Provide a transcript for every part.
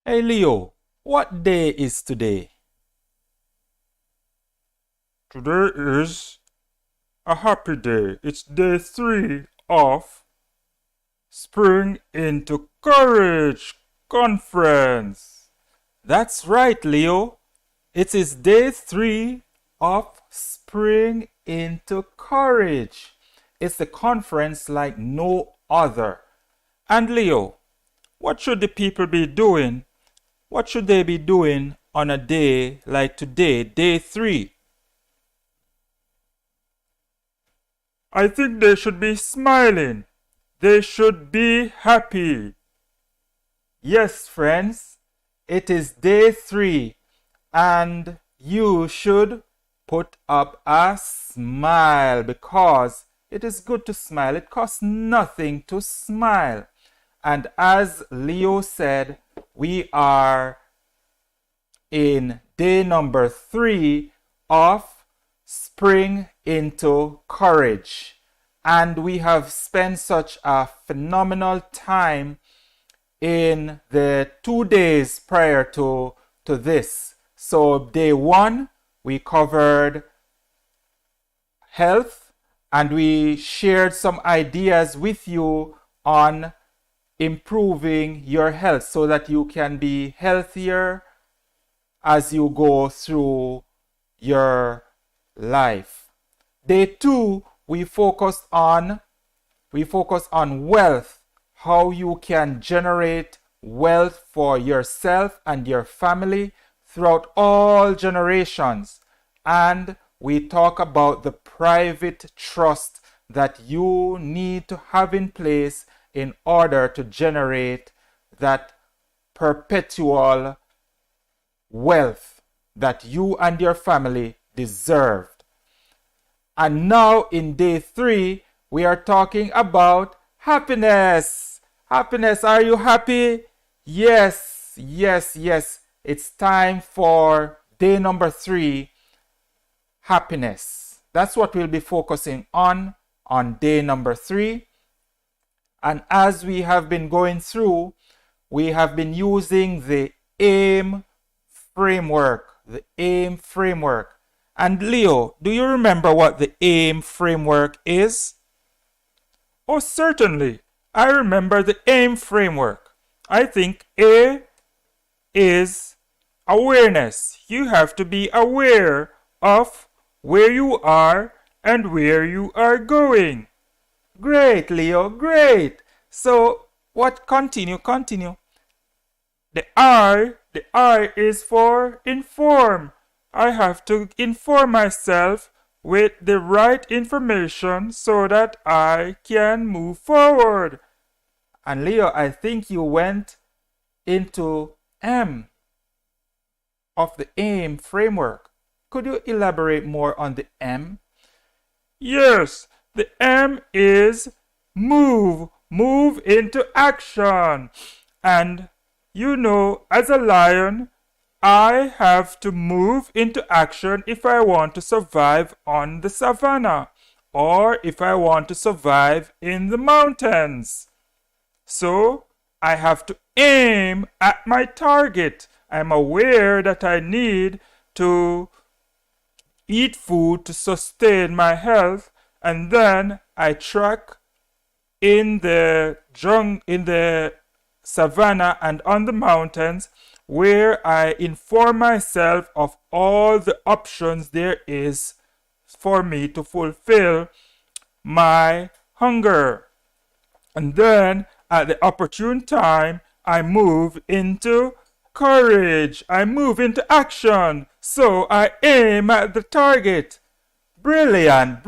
Hey Leo, what day is today? Today is a happy day. It's day 3 of Spring into Courage Conference. That's right, Leo. It is day 3 of Spring into Courage. It's the conference like no other. And Leo, what should the people be doing? What should they be doing on a day like today, day 3? I think they should be smiling. They should be happy. Yes, friends, it is day 3 and you should put up a smile because it is good to smile. It costs nothing to smile. And as Leo said, we are in day number 3 of Spring into Courage. And we have spent such a phenomenal time in the 2 days prior to this. So day 1, we covered health and we shared some ideas with you on improving your health so that you can be healthier as you go through your life. Day 2, we focus on wealth, how you can generate wealth for yourself and your family throughout all generations. And we talk about the private trust that you need to have in place in order to generate that perpetual wealth that you and your family deserved. And now in day 3, we are talking about happiness. Happiness, are you happy? Yes, yes, yes. It's time for day number 3, happiness. That's what we'll be focusing on day number 3. And as we have been going through, we have been using the AIM framework, And Leo, do you remember what the AIM framework is? Oh, certainly. I remember the AIM framework. I think A is awareness. You have to be aware of where you are and where you are going. Great, Leo, great. So, what? Continue. The I is for inform. I have to inform myself with the right information so that I can move forward. And Leo, I think you went into M of the AIM framework. Could you elaborate more on the M? Yes, the M is move into action. And you know, as a lion, I have to move into action if I want to survive on the savannah or if I want to survive in the mountains. So I have to aim at my target. I'm aware that I need to eat food to sustain my health, and then I track in the savannah and on the mountains where I inform myself of all the options there is for me to fulfill my hunger. And then at the opportune time, I move into courage. I move into action. So I aim at the target. Brilliant.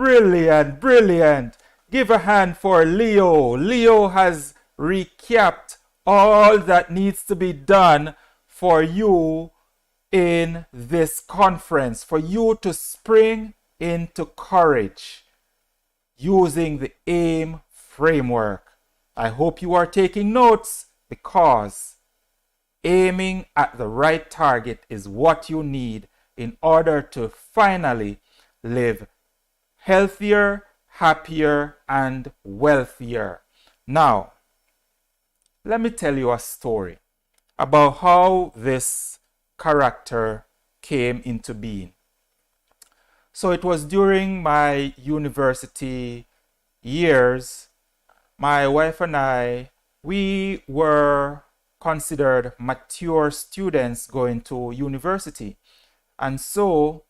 Give a hand for Leo. Leo has recapped all that needs to be done for you in this conference, for you to spring into courage using the AIM framework. I hope you are taking notes because aiming at the right target is what you need in order to finally live healthier, happier, and wealthier. Now, let me tell you a story about how this character came into being. So it was during my university years, my wife and I, we were considered mature students going to university. And so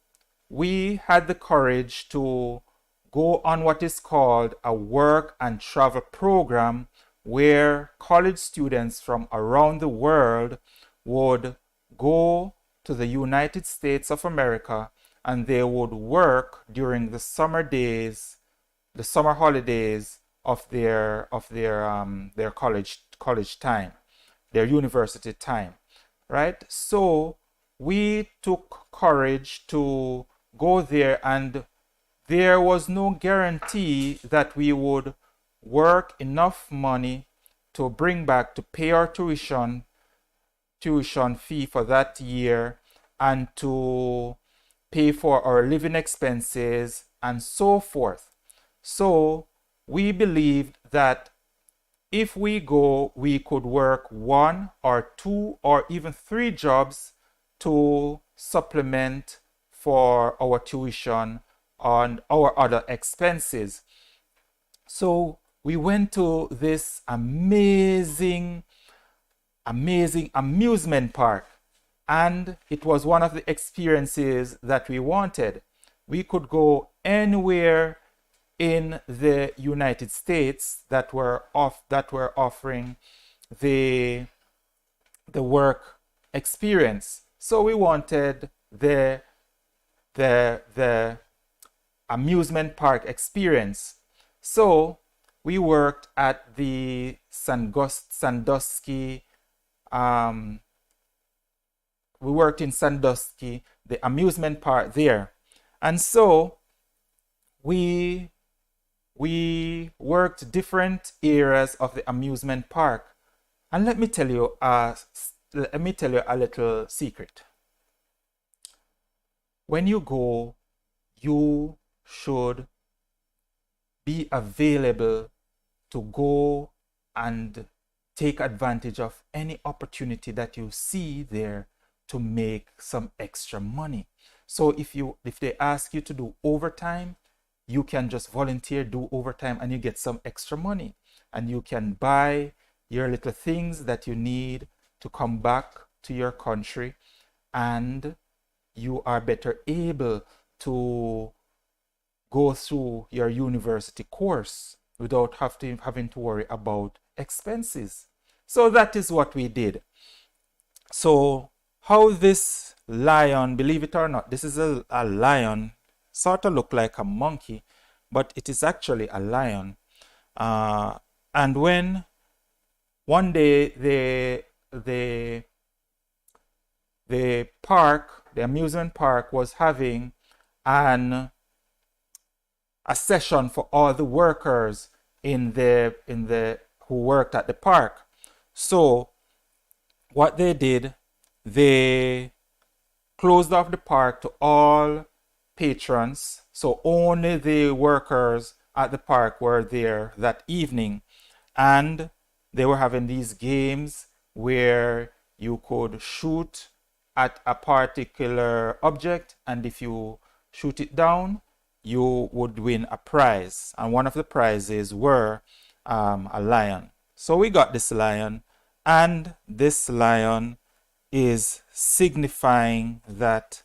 we had the courage to go on what is called a work and travel program where college students from around the world would go to the United States of America and they would work during the summer days, the summer holidays of their college time, their university time, right? So we took courage to go there, and there was no guarantee that we would work enough money to bring back to pay our tuition fee for that year and to pay for our living expenses and so forth. So we believed that if we go, we could work 1 or 2 or even 3 jobs to supplement for our tuition and our other expenses. So we went to this amazing amusement park, and it was one of the experiences that we wanted. We could go anywhere in the United States that were offering the work experience. So we wanted the amusement park experience. So we worked at the Sandusky. We worked in Sandusky, the amusement park there, and so we worked different areas of the amusement park. And let me tell you a little secret. When you go, you should be available to go and take advantage of any opportunity that you see there to make some extra money. So if they ask you to do overtime, you can just volunteer, do overtime, and you get some extra money. And you can buy your little things that you need to come back to your country, and you are better able to go through your university course without having to worry about expenses. So that is what we did. So how this lion, believe it or not, this is a lion, sort of look like a monkey, but it is actually a lion. And when one day the amusement park was having a session for all the workers who worked at the park. So what they did, they closed off the park to all patrons. So only the workers at the park were there that evening. And they were having these games where you could shoot at a particular object, and if you shoot it down, you would win a prize. And one of the prizes were a lion. So we got this lion, and this lion is signifying that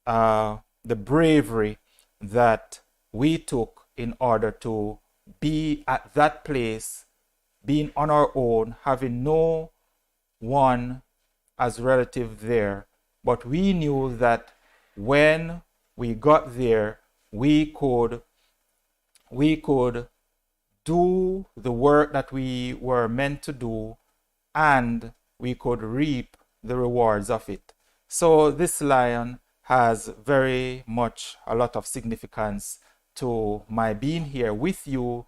the bravery that we took in order to be at that place, being on our own, having no one as relative there. But we knew that when we got there, we could do the work that we were meant to do, and we could reap the rewards of it. So this lion has very much a lot of significance to my being here with you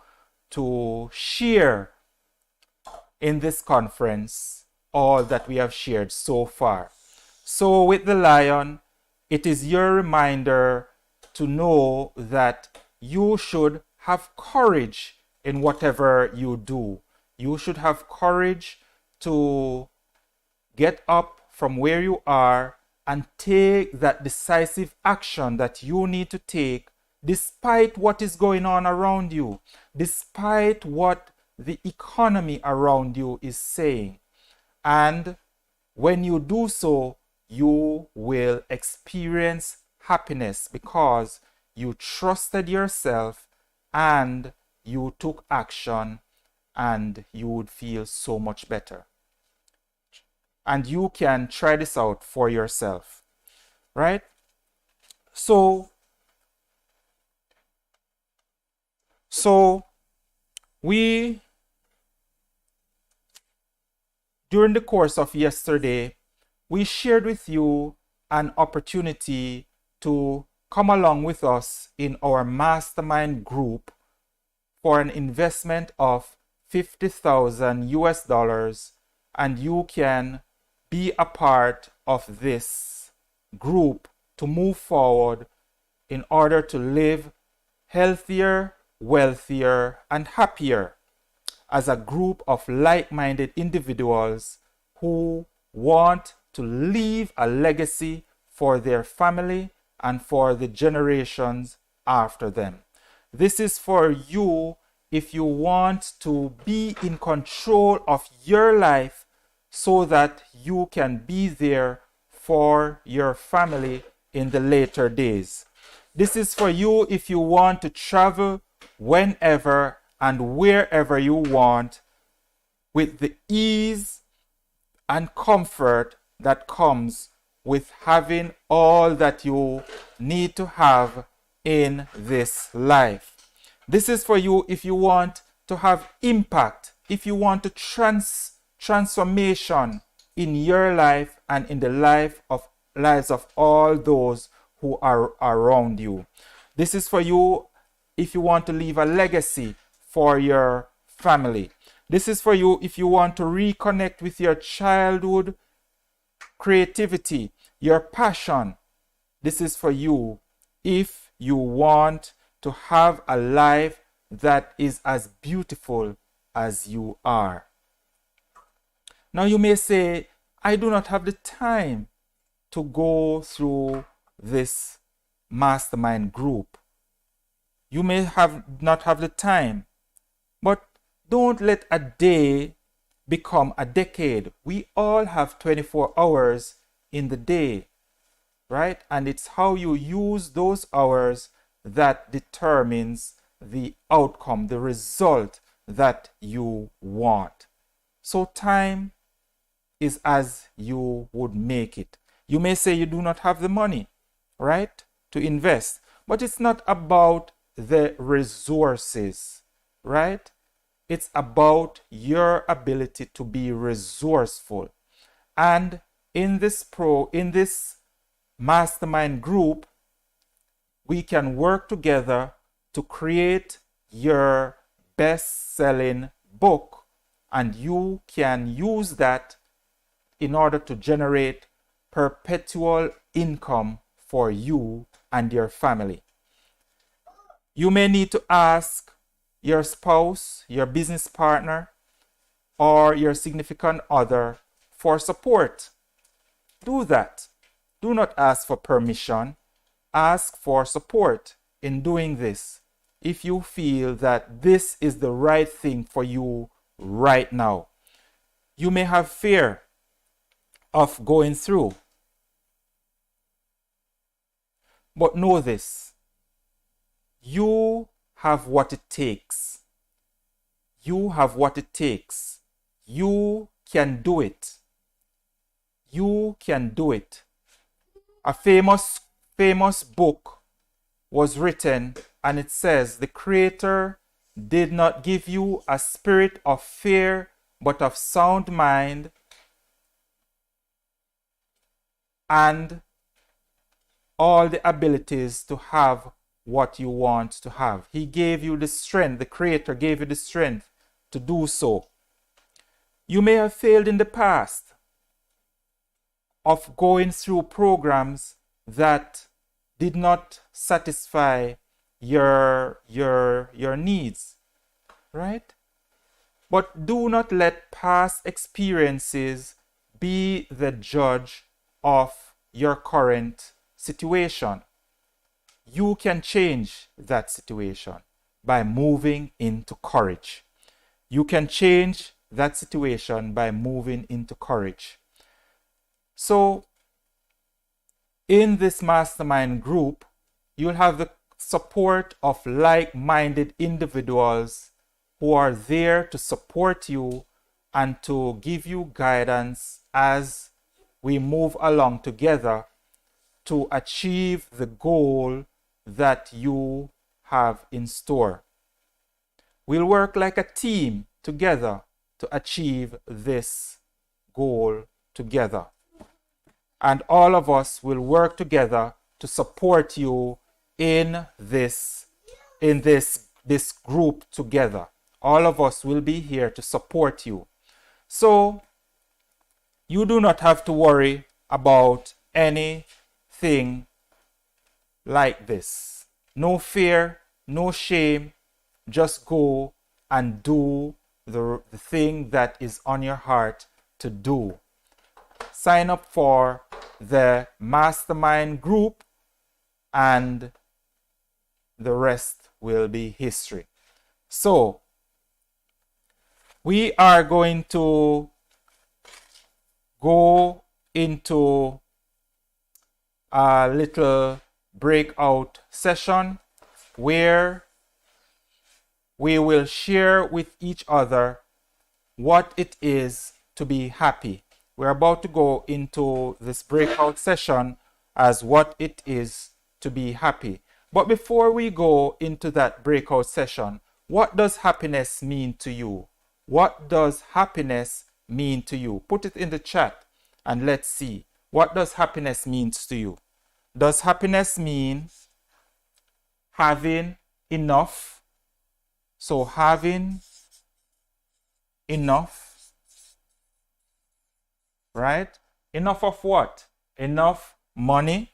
to share in this conference all that we have shared so far. So with the lion, it is your reminder to know that you should have courage in whatever you do. You should have courage to get up from where you are and take that decisive action that you need to take despite what is going on around you, despite what the economy around you is saying. And when you do so, you will experience happiness because you trusted yourself and you took action, and you would feel so much better. And you can try this out for yourself, right? So we, during the course of yesterday, we shared with you an opportunity to come along with us in our mastermind group for an investment of 50,000 US dollars, and you can be a part of this group to move forward in order to live healthier, wealthier, and happier as a group of like-minded individuals who want to leave a legacy for their family and for the generations after them. This is for you if you want to be in control of your life so that you can be there for your family in the later days. This is for you if you want to travel whenever and wherever you want with the ease and comfort that comes with having all that you need to have in this life. This is for you if you want to have impact, if you want to transformation in your life and in the lives of all those who are around you. This is for you if you want to leave a legacy for your family. This is for you if you want to reconnect with your childhood creativity, your passion. This is for you if you want to have a life that is as beautiful as you are. Now you may say, I do not have the time to go through this mastermind group. You may not have the time, but don't let a day become a decade. We all have 24 hours in the day, right? And it's how you use those hours that determines the outcome, the result that you want. So time is as you would make it. You may say you do not have the money, right, to invest, but it's not about the resources, right? It's about your ability to be resourceful. And in this mastermind group, we can work together to create your best-selling book, and you can use that in order to generate perpetual income for you and your family. You may need to ask your spouse, your business partner, or your significant other for support. Do that. Do not ask for permission. Ask for support in doing this if you feel that this is the right thing for you right now. You may have fear of going through, but know this: you have what it takes. You have what it takes. You can do it. You can do it. A famous book was written, and it says, the Creator did not give you a spirit of fear, but of sound mind and all the abilities to have what you want to have. He gave you the strength. The Creator gave you the strength to do so. You may have failed in the past of going through programs that did not satisfy your needs, right? But do not let past experiences be the judge of your current situation. You can change that situation by moving into courage. You can change that situation by moving into courage. So, in this mastermind group, you'll have the support of like-minded individuals who are there to support you and to give you guidance as we move along together to achieve the goal that you have in store. We'll work like a team together to achieve this goal together. And all of us will work together to support you in this group together. All of us will be here to support you. So you do not have to worry about anything like this. No fear, no shame. Just go and do the thing that is on your heart to do. Sign up for the mastermind group and the rest will be history. So we are going to go into a little breakout session where we will share with each other what it is to be happy. We're about to go into this breakout session as what it is to be happy. But before we go into that breakout session, what does happiness mean to you? What does happiness mean to you? Put it in the chat and let's see. What does happiness mean to you? Does happiness mean having enough? So having enough, right? Enough of what? Enough money,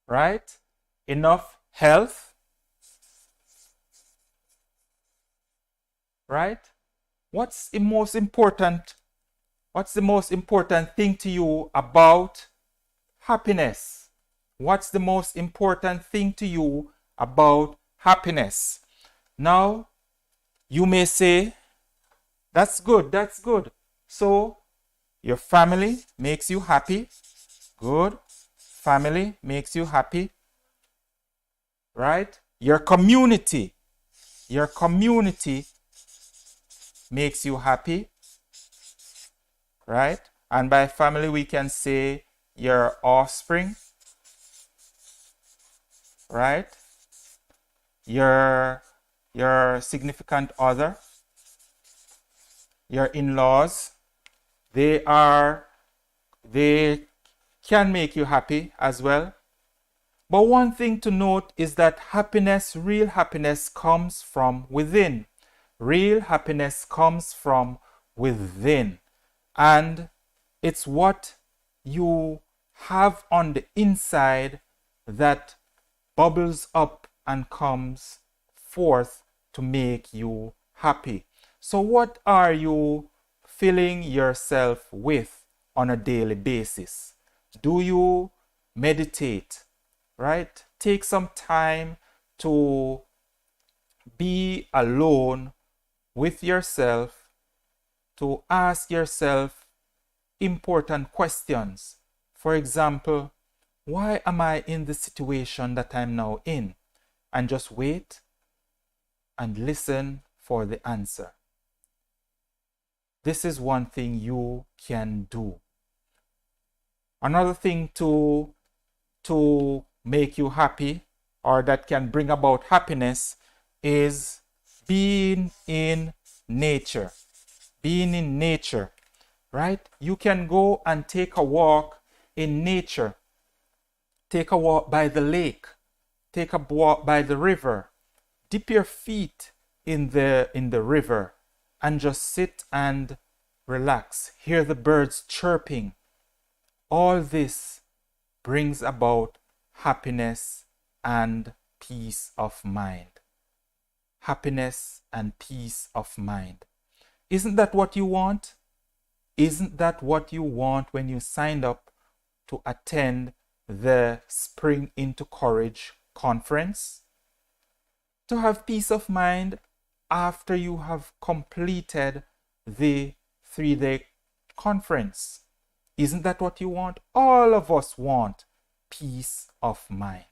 right? Enough health, right? What's the most important thing to you about happiness? What's the most important thing to you about happiness? Now, you may say, that's good, that's good. So, your family makes you happy. Good. Family makes you happy. Right? Your community makes you happy. Right? And by family, we can say your offspring. Right? Your significant other, your in-laws, they can make you happy as well. But one thing to note is that happiness, real happiness, comes from within. Real happiness comes from within. And it's what you have on the inside that bubbles up and comes forth to make you happy. So what are you filling yourself with on a daily basis? Do you meditate, right? Take some time to be alone with yourself, to ask yourself important questions. For example, why am I in the situation that I'm now in? And just wait and listen for the answer. This is one thing you can do. Another thing to make you happy, or that can bring about happiness, is being in nature. Being in nature, right? You can go and take a walk in nature. Take a walk by the lake. Take a walk by the river. Dip your feet in the river and just sit and relax. Hear the birds chirping. All this brings about happiness and peace of mind. Happiness and peace of mind. Isn't that what you want? Isn't that what you want when you signed up to attend the Spring into Courage conference? To have peace of mind after you have completed the 3-day conference. Isn't that what you want? All of us want peace of mind.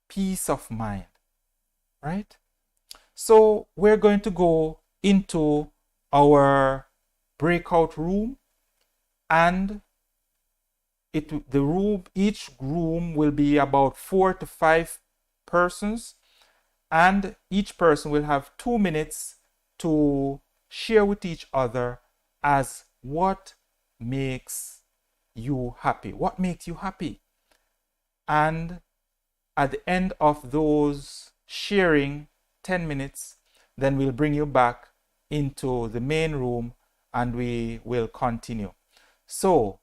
Peace of mind, right? So we're going to go into our breakout room, and each room will be about 4 to 5 persons, and each person will have 2 minutes to share with each other as what makes you happy. What makes you happy? And at the end of those sharing 10 minutes, then we'll bring you back into the main room and we will continue. So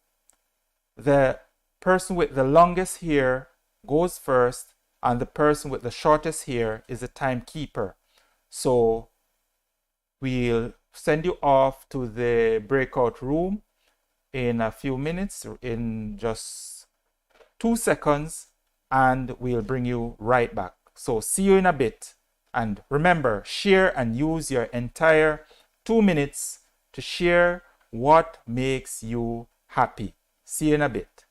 the person with the longest hair goes first, and the person with the shortest hair is a timekeeper. So we'll send you off to the breakout room in a few minutes, in just 2 seconds, and we'll bring you right back. So see you in a bit. And remember, share and use your entire 2 minutes to share what makes you happy. See you in a bit.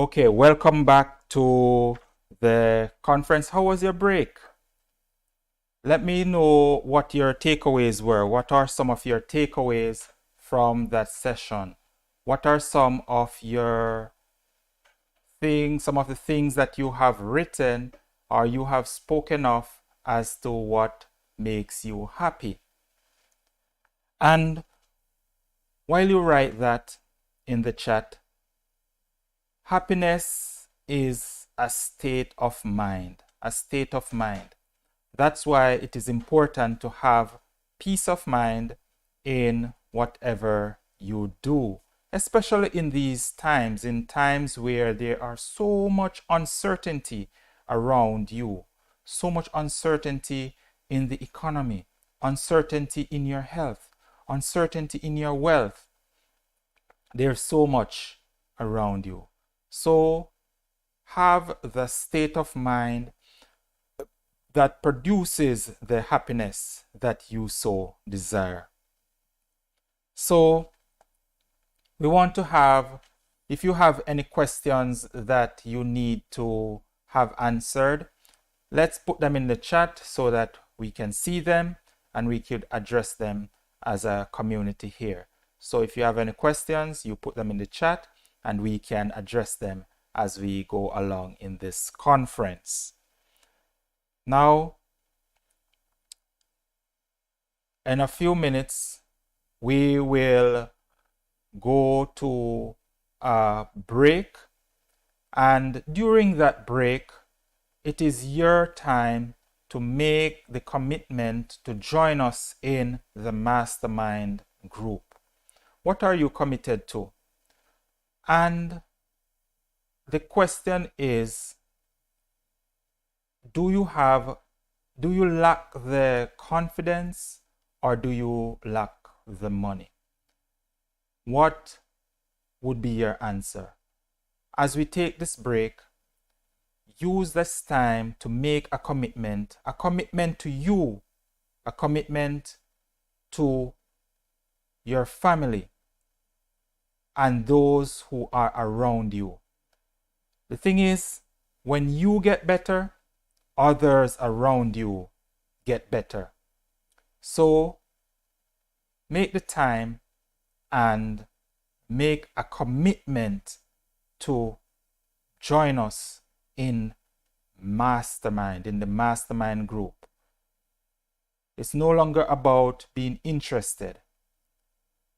Okay, welcome back to the conference. How was your break? Let me know what your takeaways were. What are some of your takeaways from that session? What are some of your things, some of the things that you have written or you have spoken of as to what makes you happy? And while you write that in the chat, happiness is a state of mind, a state of mind. That's why it is important to have peace of mind in whatever you do, especially in times where there are so much uncertainty around you, so much uncertainty in the economy, uncertainty in your health, uncertainty in your wealth. There's so much around you. So have the state of mind that produces the happiness that you so desire. So we want to have, if you have any questions that you need to have answered, let's put them in the chat so that we can see them and we could address them as a community here. So if you have any questions, you put them in the chat and we can address them as we go along in this conference. Now, in a few minutes, we will go to a break, and during that break, it is your time to make the commitment to join us in the mastermind group. What are you committed to? And the question is, do you lack the confidence or do you lack the money? What would be your answer? As we take this break, use this time to make a commitment to you, a commitment to your family and those who are around you. The thing is, when you get better, others around you get better. So make the time and make a commitment to join us in the mastermind group. It's no longer about being interested.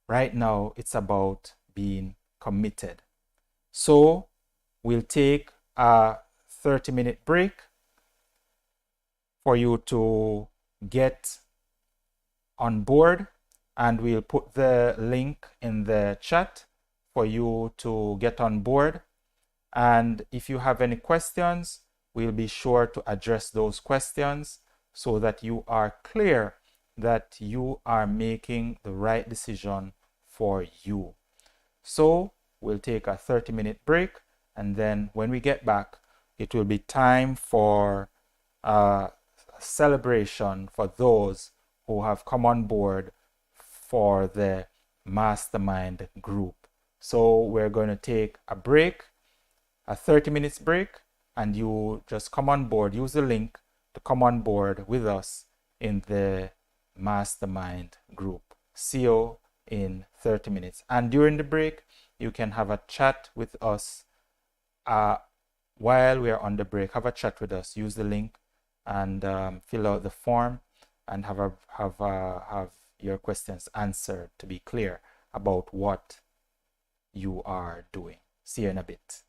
Right now, it's about being committed. So we'll take a 30-minute break for you to get on board, and we'll put the link in the chat for you to get on board. And if you have any questions, we'll be sure to address those questions so that you are clear that you are making the right decision for you. So we'll take a 30-minute break, and then when we get back, it will be time for a celebration for those who have come on board for the mastermind group. So we're going to take a break, a 30 minutes break, and you just come on board. Use the link to come on board with us in the mastermind group. See you in 30 minutes. And during the break, you can have a chat with us while we are on the break. Have a chat with us. Use the link and fill out the form and have your questions answered to be clear about what you are doing. See you in a bit.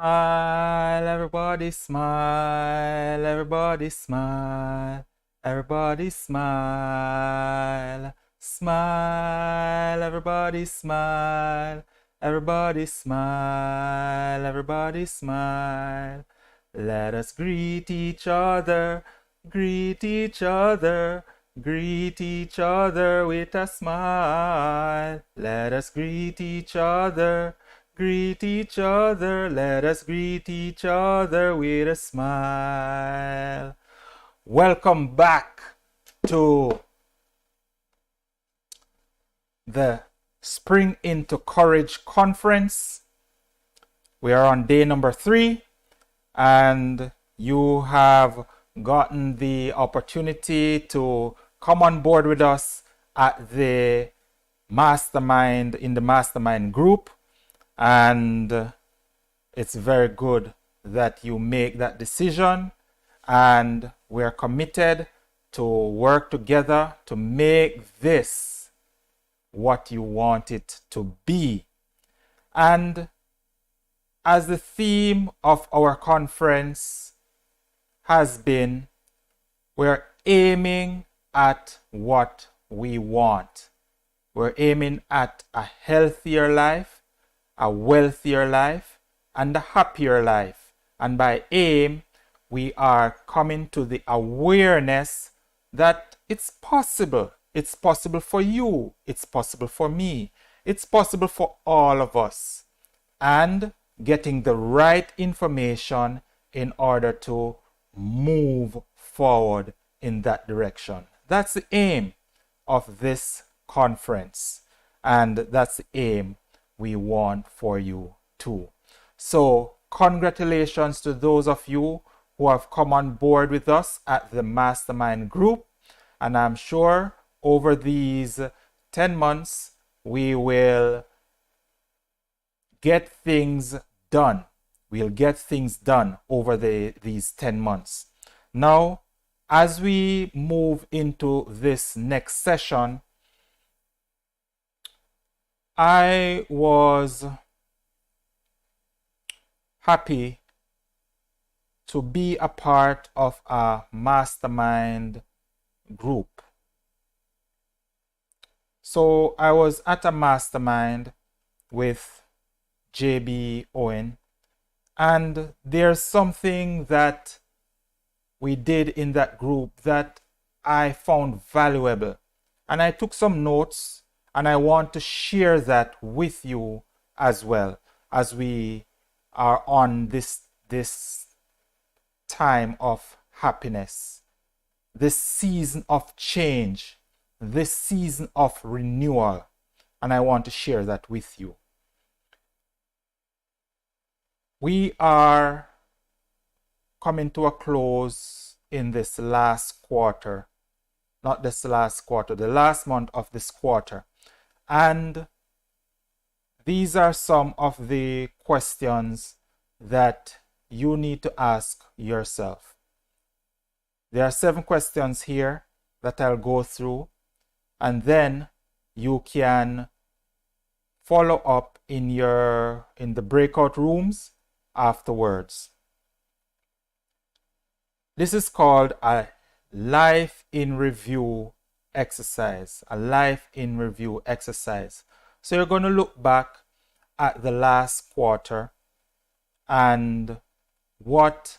Smile, everybody smile, everybody smile, everybody smile. Smile, everybody smile, everybody smile, everybody smile. Let us greet each other, greet each other, greet each other with a smile. Let us greet each other, greet each other, let us greet each other with a smile. Welcome back to the Spring into Courage Conference. We are on day number 3, and you have gotten the opportunity to come on board with us at the mastermind, in the mastermind group. And it's very good that you make that decision, and we're committed to work together to make this what you want it to be. And as the theme of our conference has been, we're aiming at what we want. We're aiming at a healthier life, a wealthier life, and a happier life. And by aim, we are coming to the awareness that it's possible. It's possible for you. It's possible for me. It's possible for all of us. And getting the right information in order to move forward in that direction. That's the aim of this conference. And that's the aim we want for you too. So congratulations to those of you who have come on board with us at the mastermind group. And I'm sure over these 10 months, we will get things done. We'll get things done over these 10 months. Now, as we move into this next session, I was happy to be a part of a mastermind group. So I was at a mastermind with JB Owen, and there's something that we did in that group that I found valuable, and I took some notes, and I want to share that with you as well as we are on this time of happiness, this season of change, this season of renewal, and I want to share that with you. We are coming to a close in this last quarter, not this last quarter, the last month of this quarter. And these are some of the questions that you need to ask yourself. There are 7 questions here that I'll go through, and then you can follow up in the breakout rooms afterwards. This is called a life in review exercise, a life in review exercise. So you're going to look back at the last quarter and what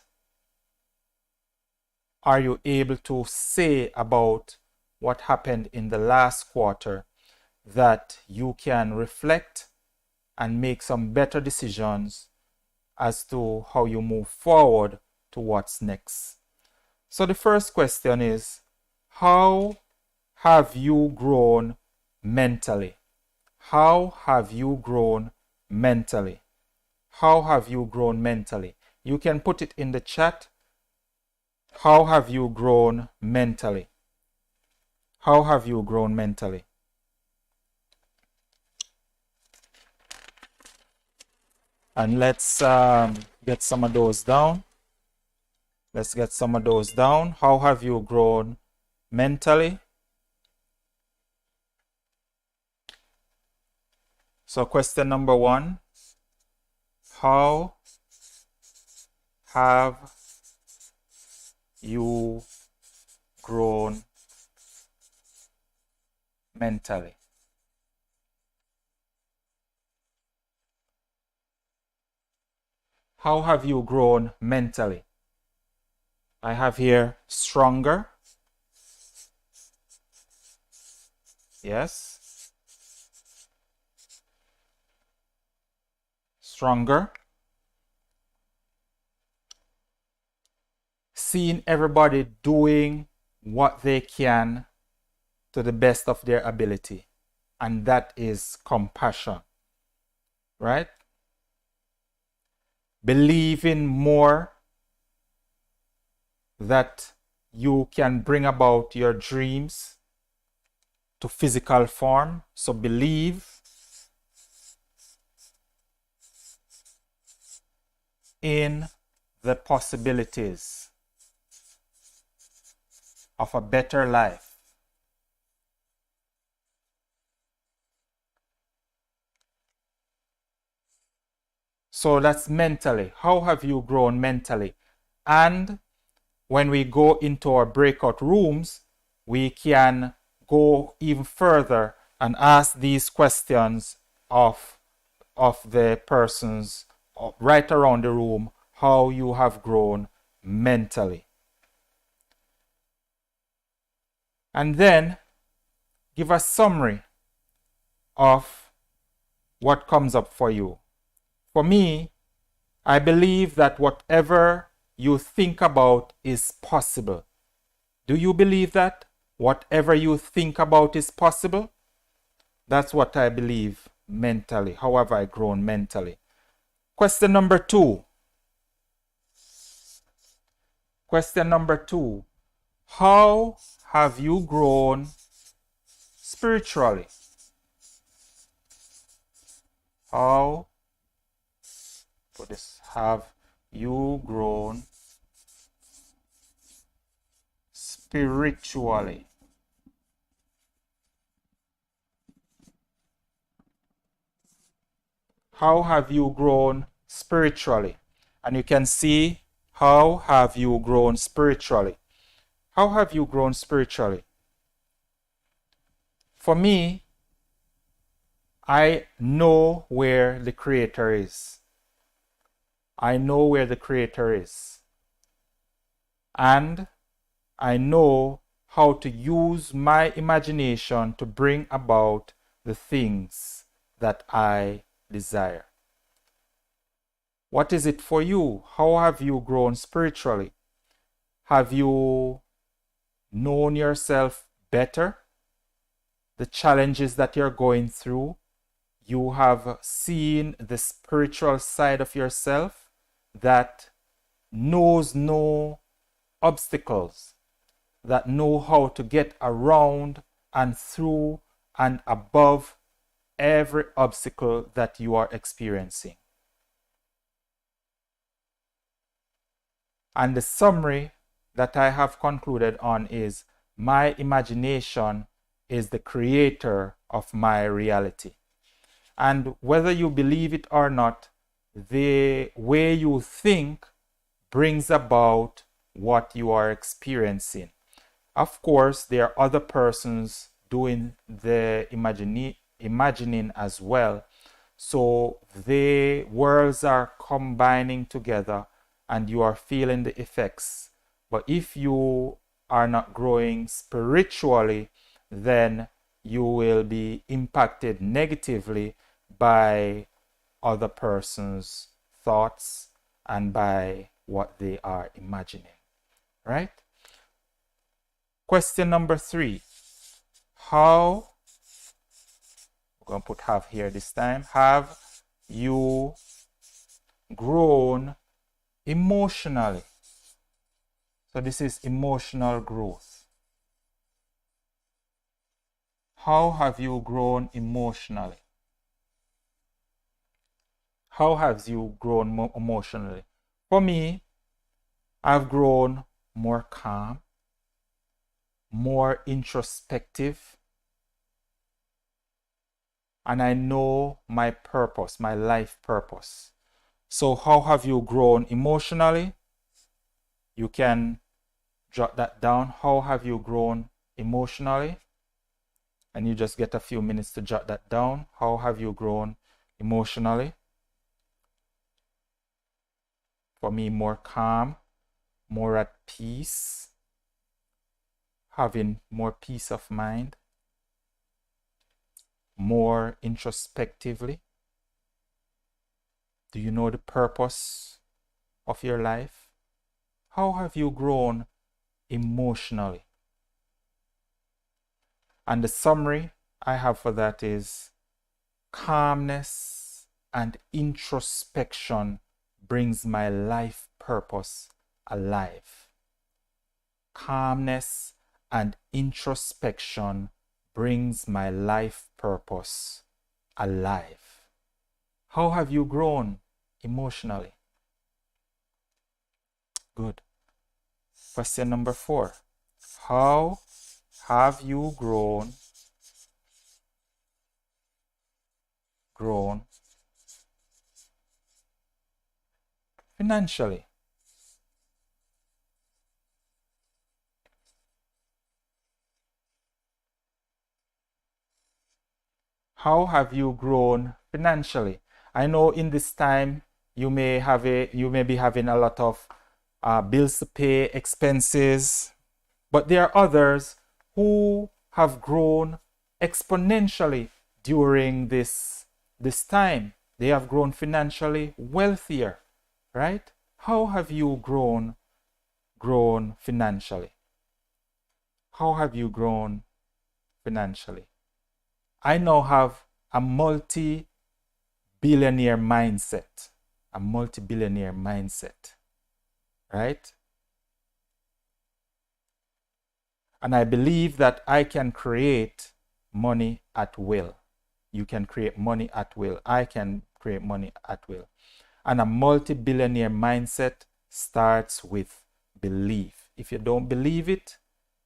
are you able to say about what happened in the last quarter that you can reflect and make some better decisions as to how you move forward to what's next. So the first question is, how have you grown mentally? How have you grown mentally? How have you grown mentally? You can put it in the chat. How have you grown mentally? How have you grown mentally? And let's get some of those down. Let's get some of those down. How have you grown mentally? So question number 1, how have you grown mentally? How have you grown mentally? I have here stronger. Yes. Stronger. Seeing everybody doing what they can to the best of their ability. And that is compassion. Right? Believing more that you can bring about your dreams to physical form. So believe in the possibilities of a better life. So that's mentally. How have you grown mentally? And when we go into our breakout rooms, we can go even further and ask these questions of the persons right around the room, how you have grown mentally. And then give a summary of what comes up for you. For me, I believe that whatever you think about is possible. Do you believe that? Whatever you think about is possible? That's what I believe mentally. How have I grown mentally? Question number 2. Question number 2. How have you grown spiritually? How have you grown spiritually? How have you grown spiritually? And you can see, how have you grown spiritually? How have you grown spiritually? For me, I know where the Creator is. I know where the Creator is. And I know how to use my imagination to bring about the things that I desire. What is it for you? How have you grown spiritually? Have you known yourself better? The challenges that you're going through, you have seen the spiritual side of yourself that knows no obstacles, that know how to get around and through and above every obstacle that you are experiencing. And the summary that I have concluded on is, my imagination is the creator of my reality. And whether you believe it or not, the way you think brings about what you are experiencing. Of course, there are other persons doing the imagining as well. So the worlds are combining together and you are feeling the effects. But if you are not growing spiritually, then you will be impacted negatively by other person's thoughts and by what they are imagining. Right? Question number 3. How, we're going to put have here this time, have you grown emotionally? So this is emotional growth. How have you grown emotionally? How have you grown emotionally? For me, I've grown more calm, more introspective, and I know my purpose, my life purpose. So how have you grown emotionally? You can jot that down. How have you grown emotionally? And you just get a few minutes to jot that down. How have you grown emotionally? For me, more calm, more at peace, having more peace of mind, more introspectively. Do you know the purpose of your life? How have you grown emotionally? And the summary I have for that is calmness and introspection brings my life purpose alive. Calmness and introspection brings my life purpose alive. How have you grown emotionally? Good. Question number 4. How have you grown financially? How have you grown financially? I know in this time you may be having a lot of bills to pay, expenses, but there are others who have grown exponentially during this time. They have grown financially wealthier, right? How have you grown financially? How have you grown financially? I now have a multi-billionaire mindset, right? And I believe that I can create money at will. You can create money at will. I can create money at will. And a multi-billionaire mindset starts with belief. If you don't believe it,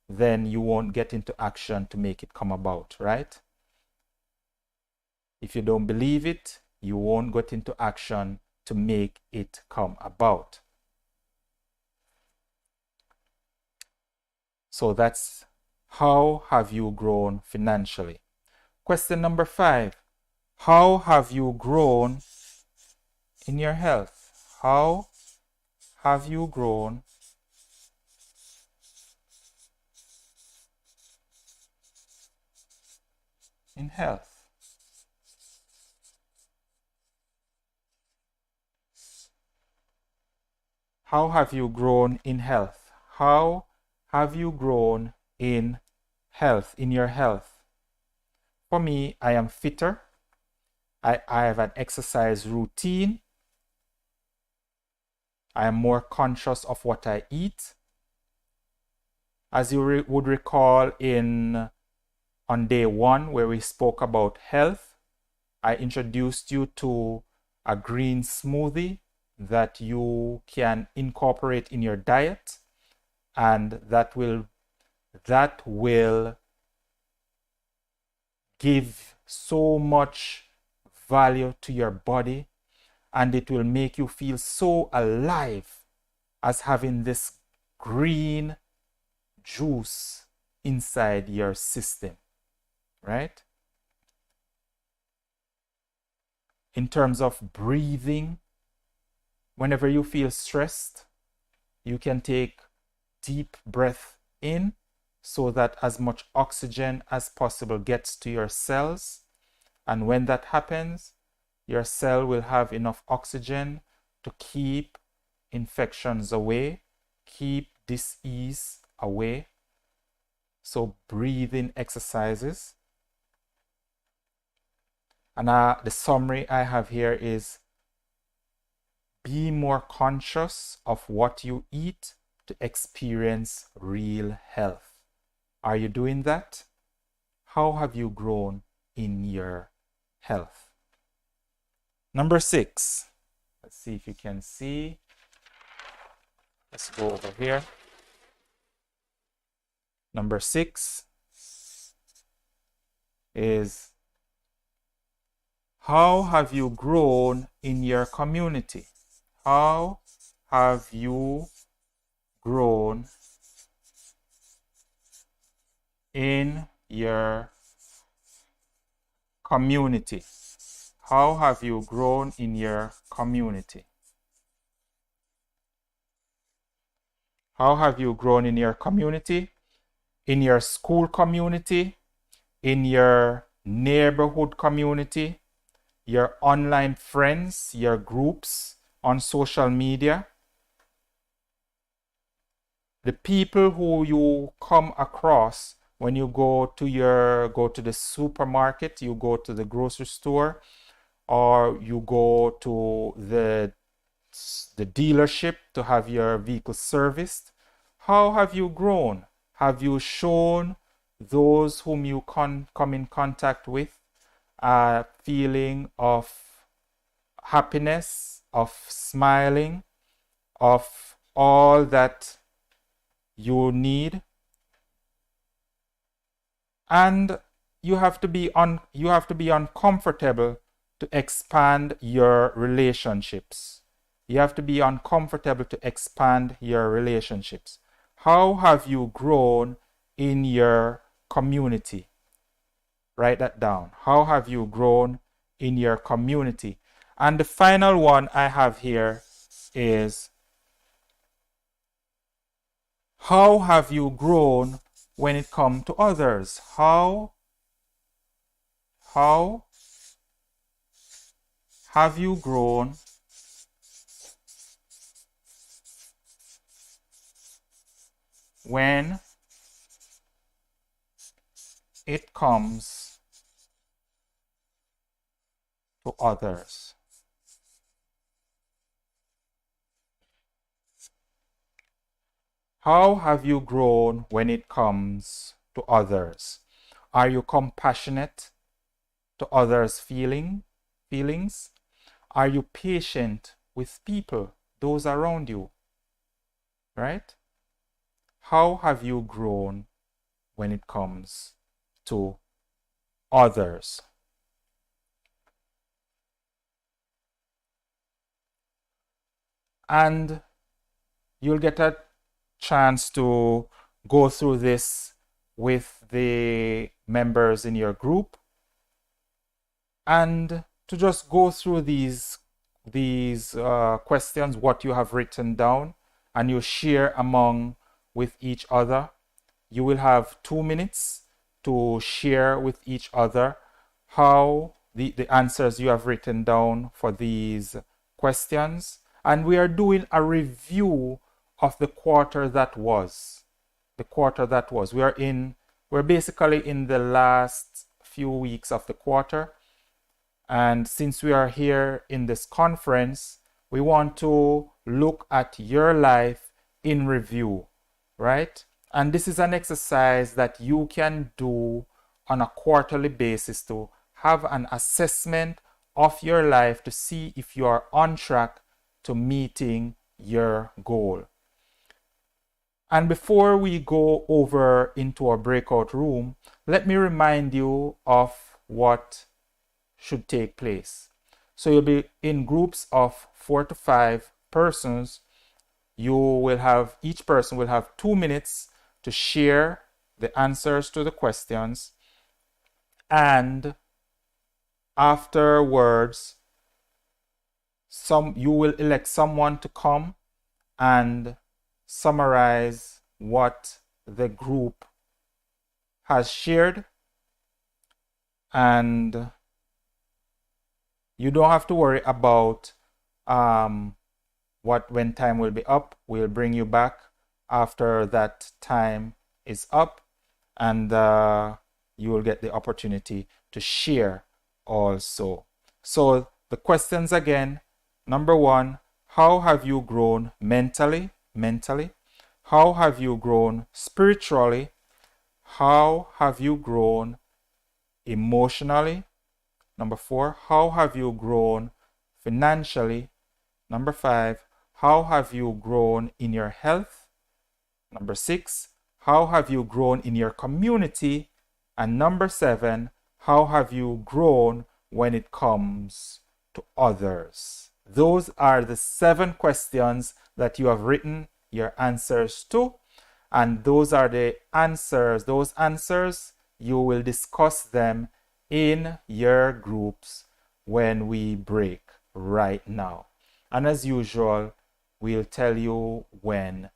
then you won't get into action to make it come about, right? If you don't believe it, you won't get into action to make it come about. So that's how have you grown financially? Question number 5. How have you grown in your health? How have you grown in health? How have you grown in health? How have you grown in health, in your health? For me, I am fitter. I have an exercise routine. I am more conscious of what I eat. As you would recall on day 1 where we spoke about health, I introduced you to a green smoothie that you can incorporate in your diet, and that will give so much value to your body, and it will make you feel so alive as having this green juice inside your system, right? In terms of breathing, whenever you feel stressed, you can take deep breath in so that as much oxygen as possible gets to your cells. And when that happens, your cell will have enough oxygen to keep infections away, keep disease away. So breathing exercises. And the summary I have here is be more conscious of what you eat to experience real health. Are you doing that? How have you grown in your health? Number 6. Let's see if you can see. Let's go over here. Number 6 is how have you grown in your community? How have you grown in your community? How have you grown in your community? How have you grown in your community? In your school community? In your neighborhood community? Your online friends? Your groups on social media? The people who you come across when you go to the supermarket, you go to the grocery store, or you go to the dealership to have your vehicle serviced. How have you grown? Have you shown those whom you come in contact with a feeling of happiness, of smiling, of all that you need? And you have to be uncomfortable to expand your relationships. You have to be uncomfortable to expand your relationships. How have you grown in your community? Write that down. How have you grown in your community? And the final one I have here is, how have you grown when it comes to others? How have you grown when it comes to others? How have you grown when it comes to others? Are you compassionate to others' feelings? Are you patient with people, those around you? Right? How have you grown when it comes to others? And you'll get a chance to go through this with the members in your group and to just go through these questions, what you have written down, and you share among with each other. You will have 2 minutes to share with each other how the answers you have written down for these questions. And we are doing a review of the quarter that was. The quarter that was. We're basically in the last few weeks of the quarter. And since we are here in this conference, we want to look at your life in review, right? And this is an exercise that you can do on a quarterly basis to have an assessment of your life to see if you are on track to meeting your goal. And before we go over into our breakout room, let me remind you of what should take place. So you'll be in groups of 4 to 5 persons. Each person will have 2 minutes to share the answers to the questions, and afterwards you will elect someone to come and summarize what the group has shared. And you don't have to worry about when time will be up. We'll bring you back after that time is up, and you will get the opportunity to share also. So the questions again: number 1, how have you grown mentally? How have you grown spiritually? How have you grown emotionally? Number 4, how have you grown financially? Number 5, how have you grown in your health? Number 6, how have you grown in your community? And number 7, how have you grown when it comes to others? Those are the 7 questions that you have written your answers to. And those are the answers. Those answers, you will discuss them in your groups when we break right now. And as usual, we'll tell you when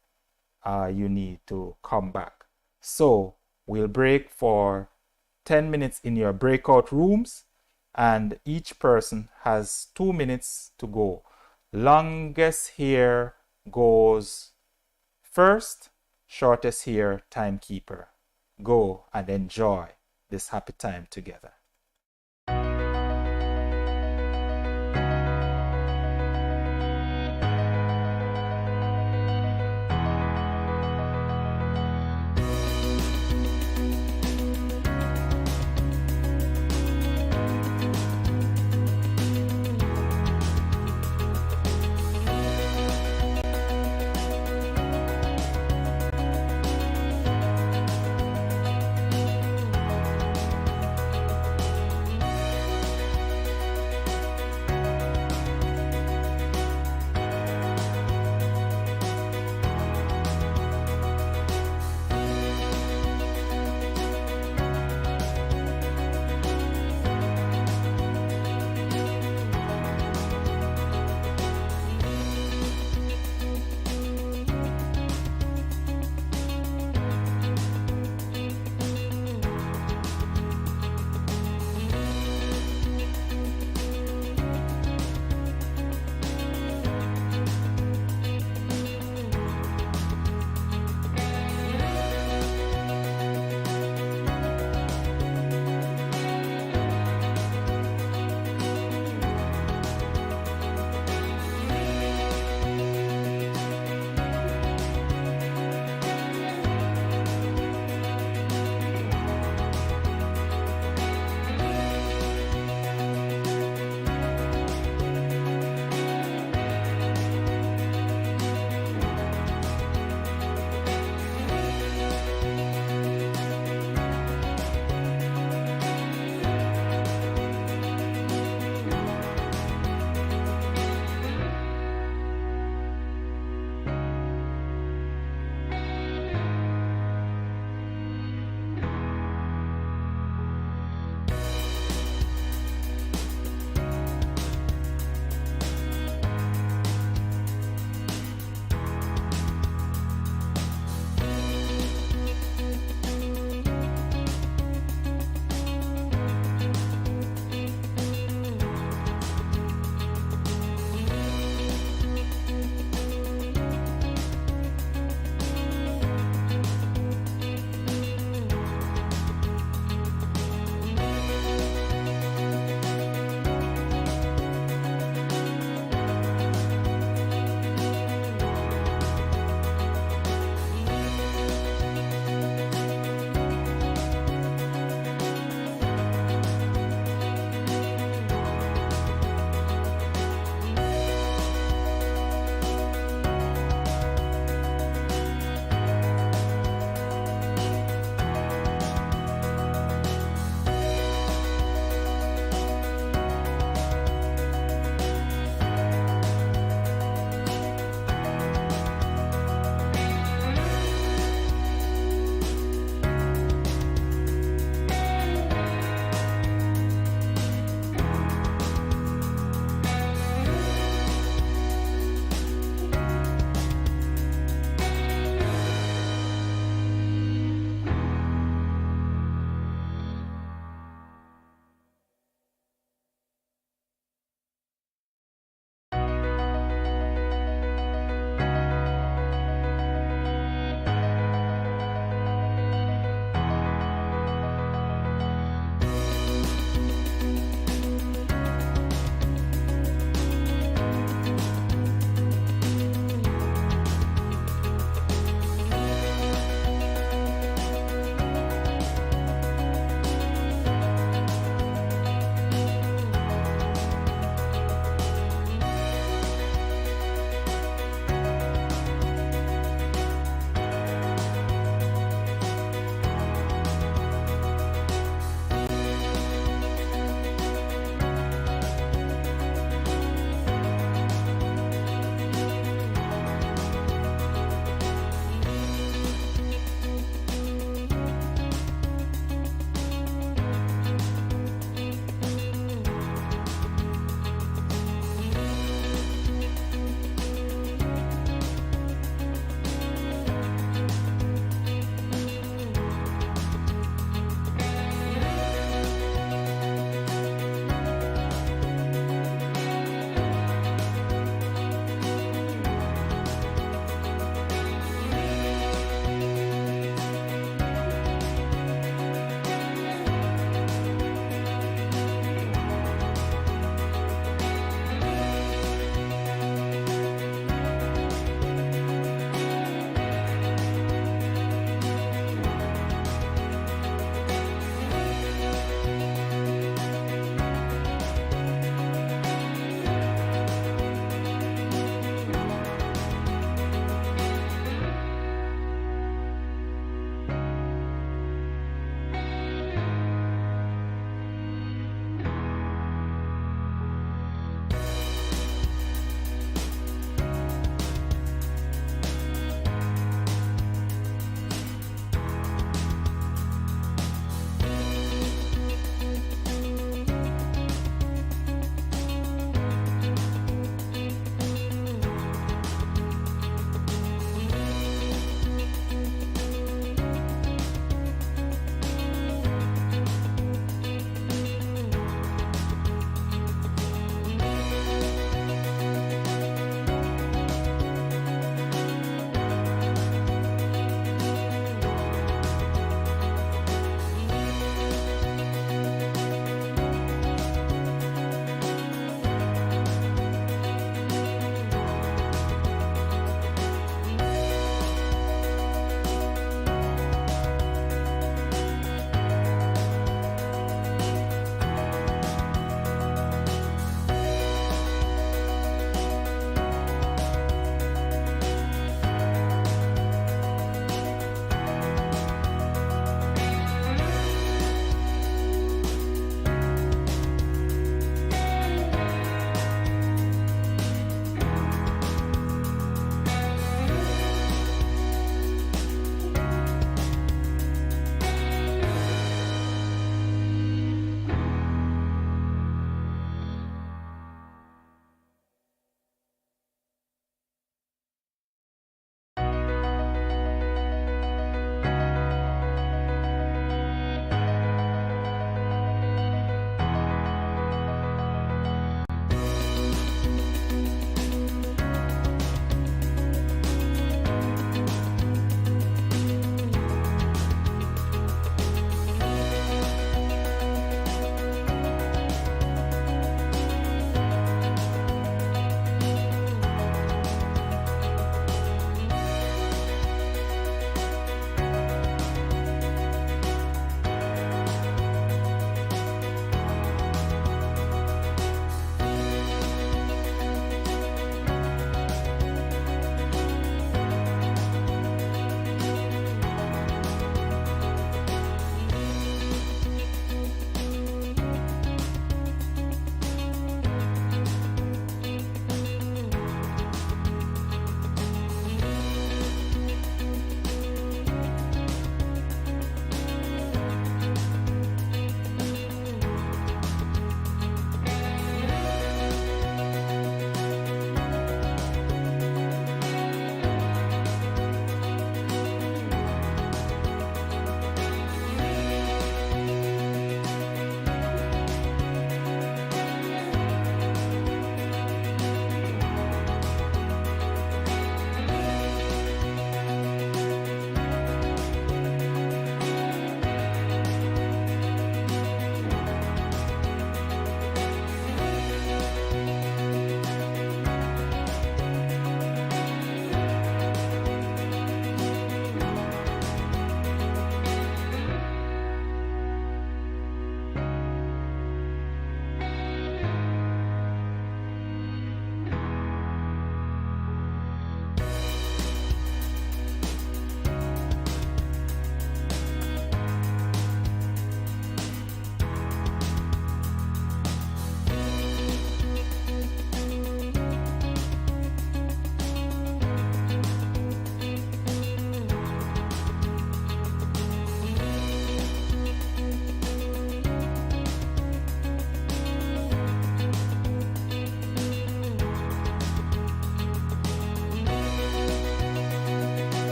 you need to come back. So we'll break for 10 minutes in your breakout rooms, and each person has 2 minutes to go. Longest here goes first, shortest here timekeeper. Go and enjoy this happy time together.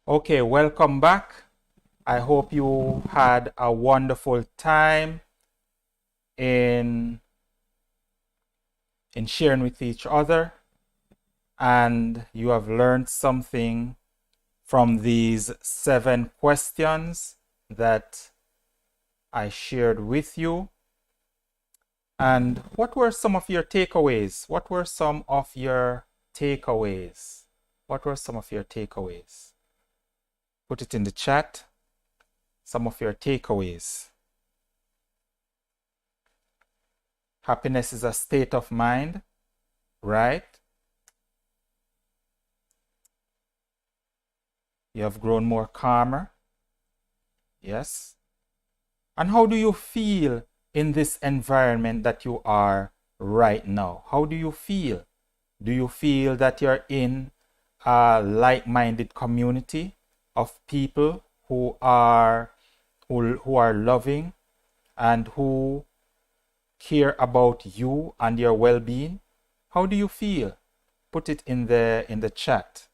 Okay, welcome back. I hope you had a wonderful time in sharing with each other, and you have learned something from these 7 questions that I shared with you. And what were some of your takeaways? What were some of your takeaways? What were some of your takeaways? Put it in the chat. Some of your takeaways. Happiness is a state of mind, right? You have grown more calmer. Yes. And how do you feel in this environment that you are right now? How do you feel? Do you feel that you're in a like-minded community of people who are loving and who care about you and your well-being? How do you feel? Put it in the chat.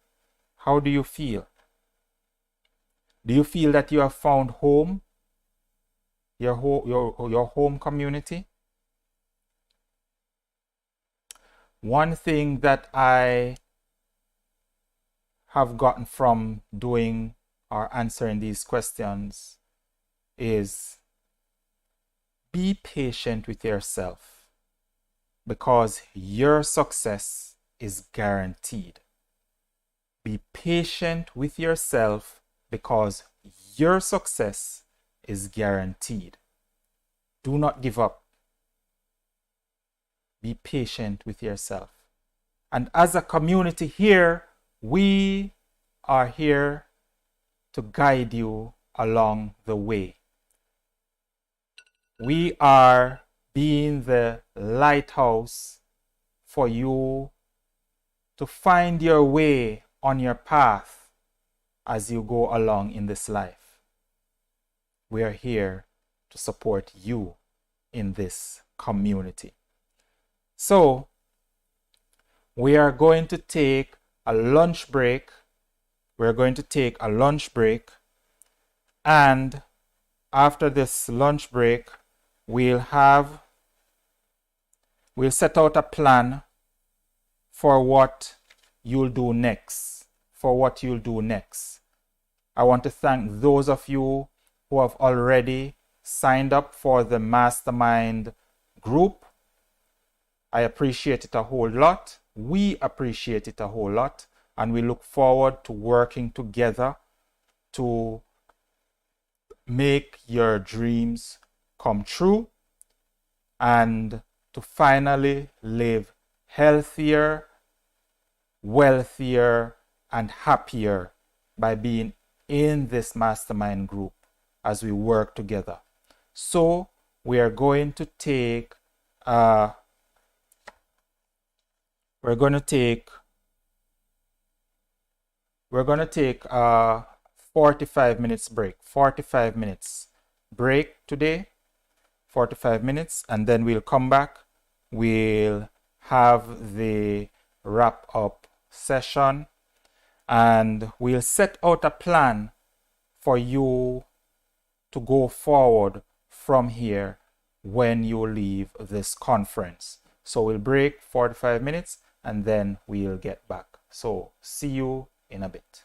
How do you feel? Do you feel that you have found home? Your home community? One thing that I have gotten from doing or answering these questions is be patient with yourself, because your success is guaranteed. Be patient with yourself because your success is guaranteed. Do not give up. Be patient with yourself. And as a community here, we are here to guide you along the way. We are being the lighthouse for you to find your way on your path as you go along in this life. We are here to support you in this community. So, we are going to take a lunch break. We're going to take a lunch break, and after this lunch break, we'll set out a plan for what you'll do next. I want to thank those of you who have already signed up for the mastermind group. I appreciate it a whole lot. We appreciate it a whole lot, and we look forward to working together to make your dreams come true and to finally live healthier, wealthier, and happier by being in this mastermind group as we work together. So we are going to take a 45 minutes break. 45 minutes break today. 45 minutes, and then we'll come back. We'll have the wrap up session, and we'll set out a plan for you to go forward from here when you leave this conference. So we'll break 45 minutes and then we'll get back. So see you in a bit.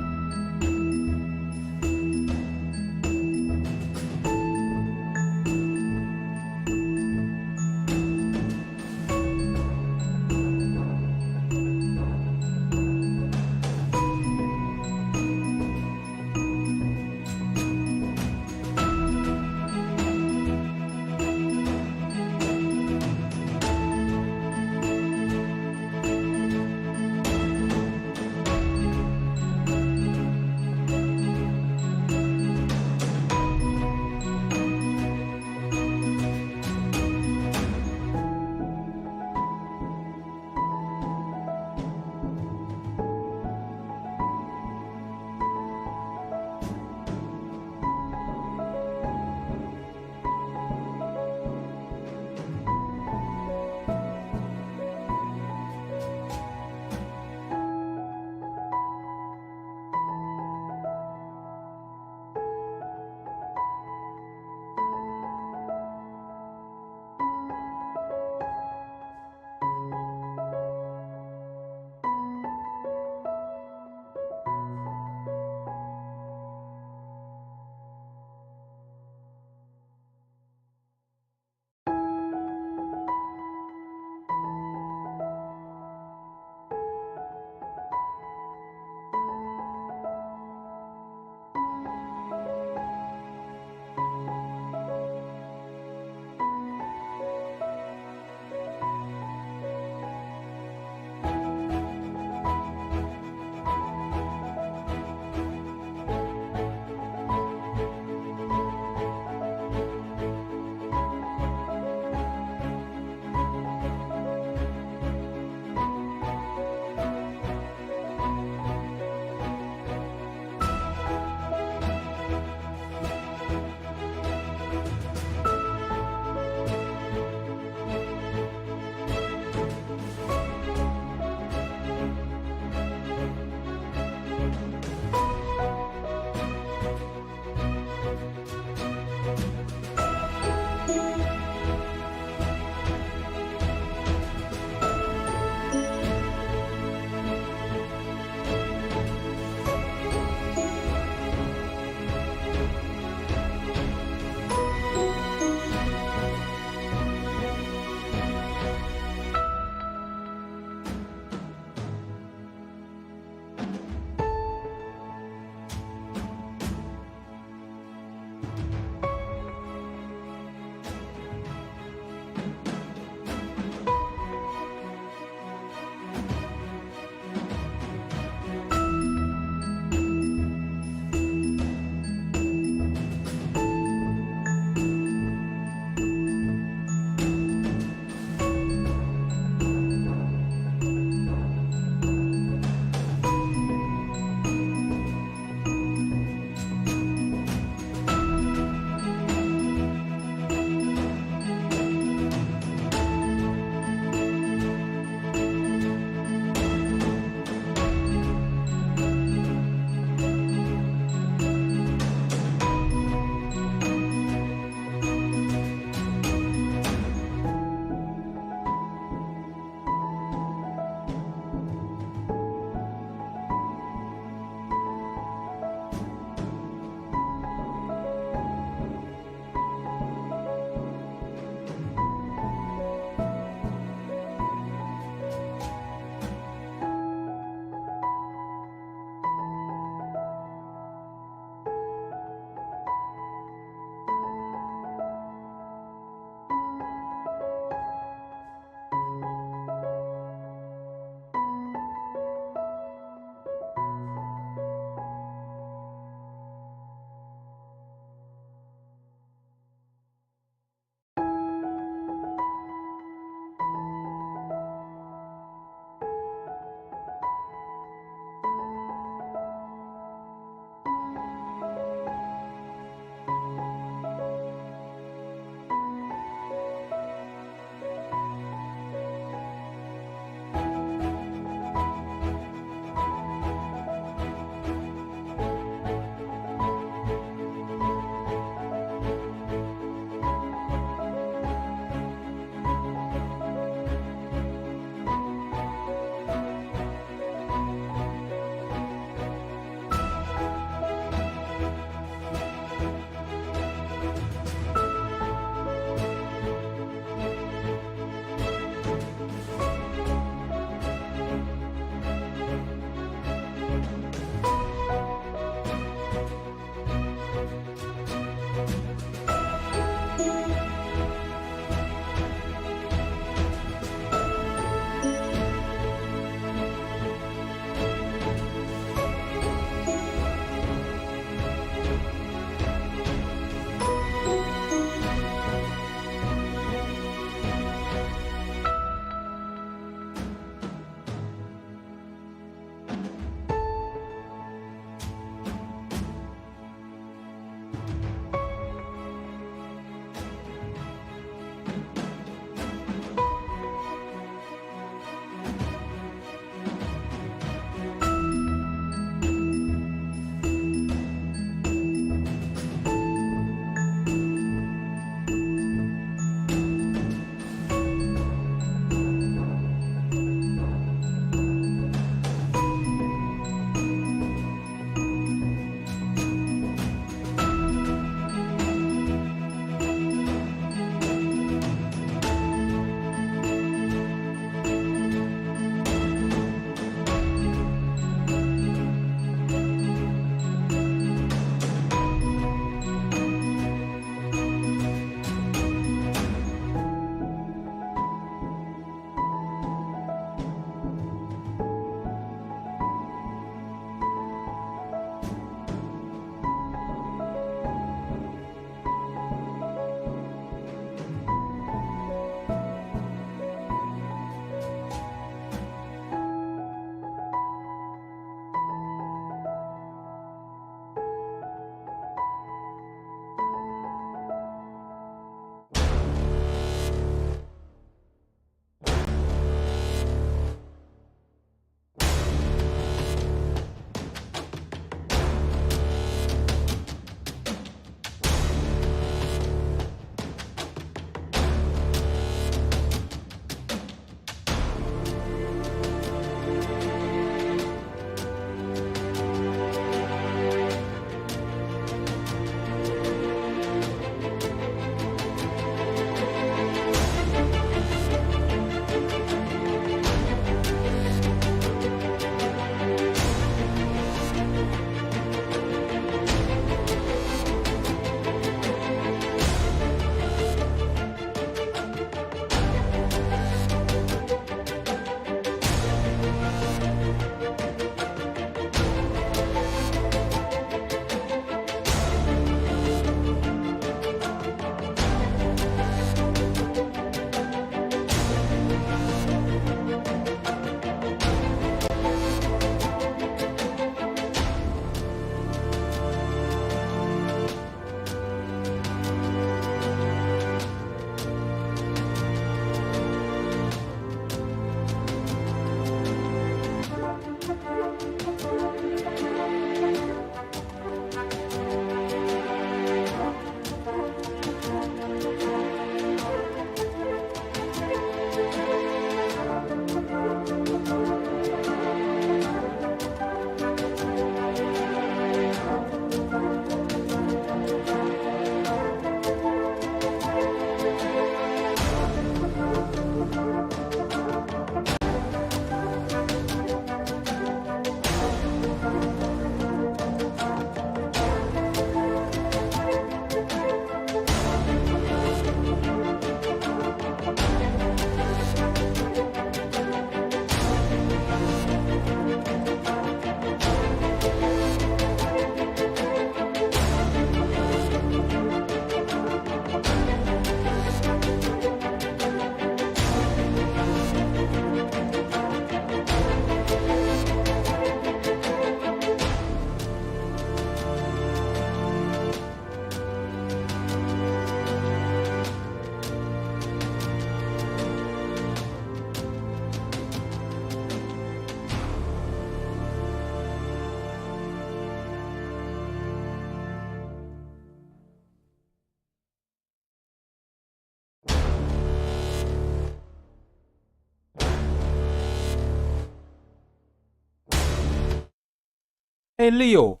Hey Leo,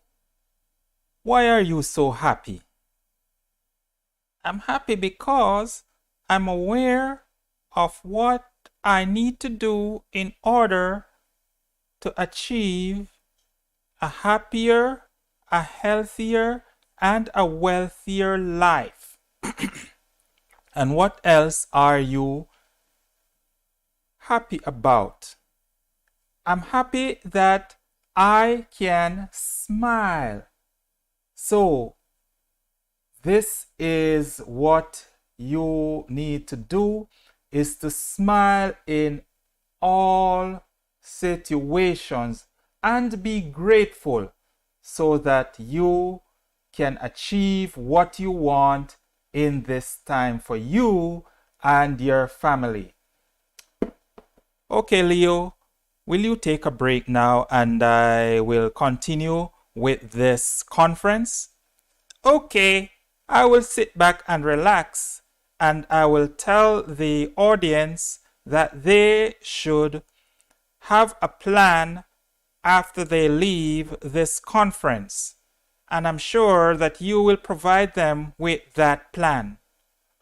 why are you so happy? I'm happy because I'm aware of what I need to do in order to achieve a happier, a healthier, and a wealthier life. And what else are you happy about? I'm happy that I can smile. So, this is what you need to do, is to smile in all situations and be grateful so that you can achieve what you want in this time for you and your family. Okay, Leo, will you take a break now and I will continue with this conference? Okay, I will sit back and relax and I will tell the audience that they should have a plan after they leave this conference. And I'm sure that you will provide them with that plan.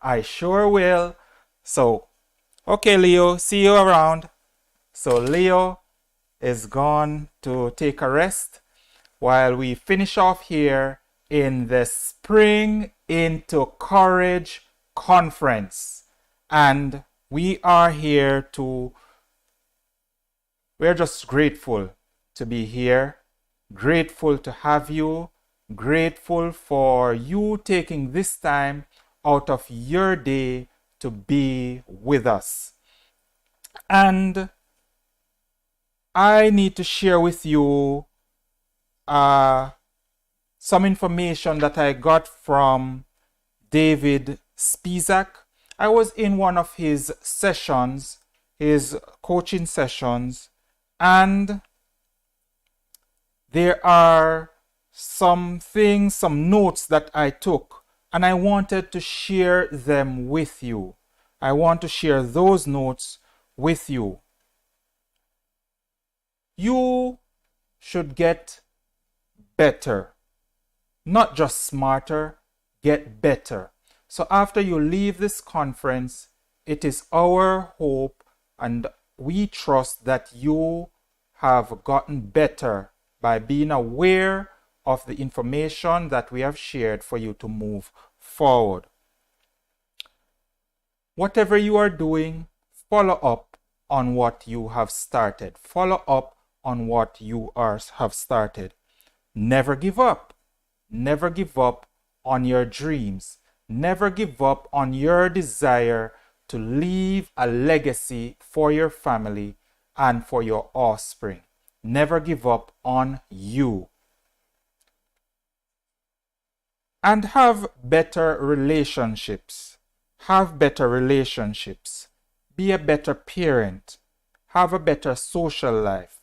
I sure will. So, okay, Leo, see you around. So, Leo is gone to take a rest while we finish off here in the Spring into Courage conference. And we are here to, we're just grateful to be here, grateful to have you, grateful for you taking this time out of your day to be with us. And I need to share with you some information that I got from David Spizak. I was in one of his sessions, his coaching sessions, and there are some things, some notes that I took, and I wanted to share them with you. I want to share those notes with you. You should get better, not just smarter, get better. So after you leave this conference, it is our hope and we trust that you have gotten better by being aware of the information that we have shared for you to move forward. Whatever you are doing, follow up on what you have started. Follow up on what you have started. Never give up. Never give up on your dreams. Never give up on your desire to leave a legacy for your family and for your offspring. Never give up on you. And have better relationships. Have better relationships. Be a better parent. Have a better social life.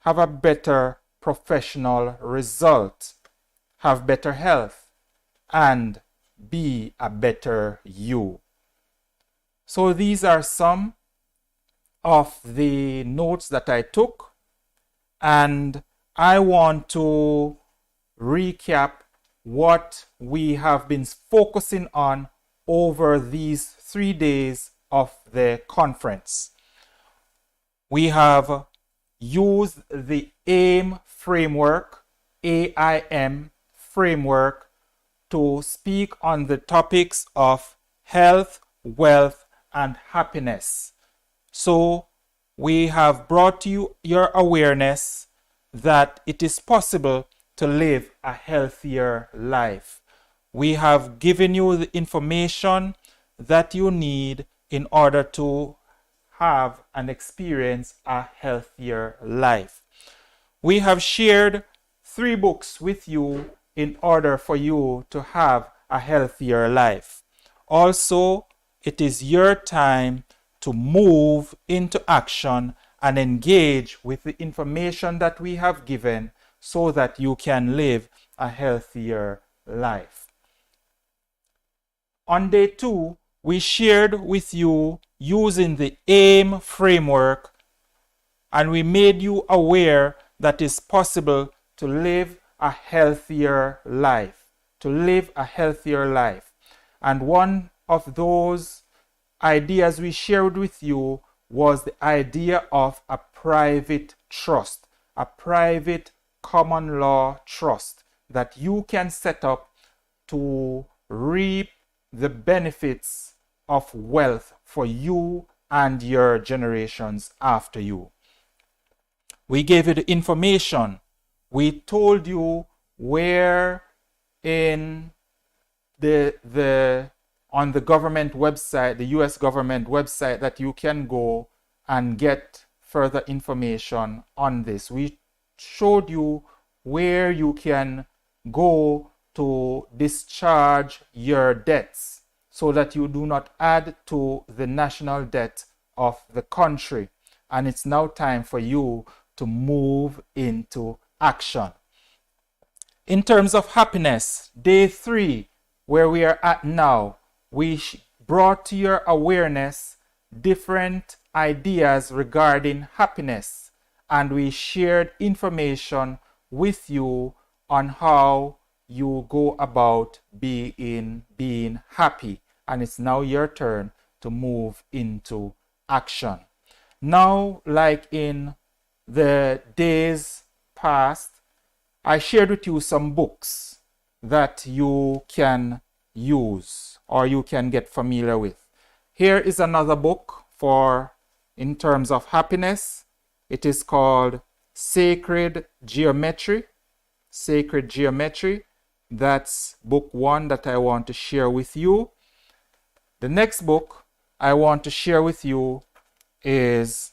Have a better professional result. Have better health. And be a better you. So these are some of the notes that I took, and I want to recap what we have been focusing on over these 3 days of the conference. We have used the AIM framework, AIM framework, to speak on the topics of health, wealth, and happiness. So we have brought to you your awareness that it is possible to live a healthier life. We have given you the information that you need in order to have and experience a healthier life. We have shared 3 books with you in order for you to have a healthier life. Also, it is your time to move into action and engage with the information that we have given so that you can live a healthier life. On day 2, we shared with you using the AIM framework, and we made you aware that it's possible to live a healthier life, to live a healthier life. And one of those ideas we shared with you was the idea of a private trust, a private common law trust that you can set up to reap the benefits of wealth for you and your generations after you. We gave you the information. We told you where in on the government website, the US government website, that you can go and get further information on this. We showed you where you can go to discharge your debts so that you do not add to the national debt of the country. And it's now time for you to move into action. In terms of happiness, day 3, where we are at now, we brought to your awareness different ideas regarding happiness, and we shared information with you on how you go about being happy. And it's now your turn to move into action. Now, like in the days past, I shared with you some books that you can use or you can get familiar with. Here is another book for in terms of happiness. It is called Sacred Geometry. Sacred Geometry. That's book 1 that I want to share with you. The next book I want to share with you is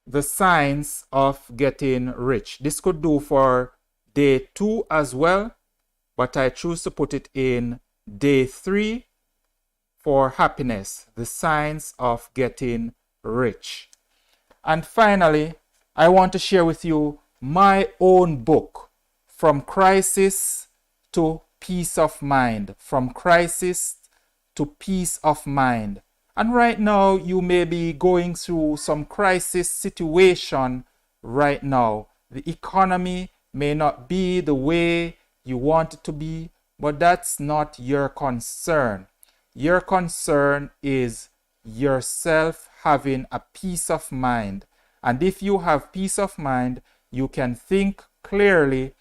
The Science of Getting Rich. This could do for day 2 as well, but I choose to put it in day 3 for happiness, The Science of Getting Rich. And finally, I want to share with you my own book, From Crisis to Peace of Mind. From Crisis to Peace of Mind. And right now, you may be going through some crisis situation right now. The economy may not be the way you want it to be, but that's not your concern. Your concern is yourself having a peace of mind. And if you have peace of mind, you can think clearly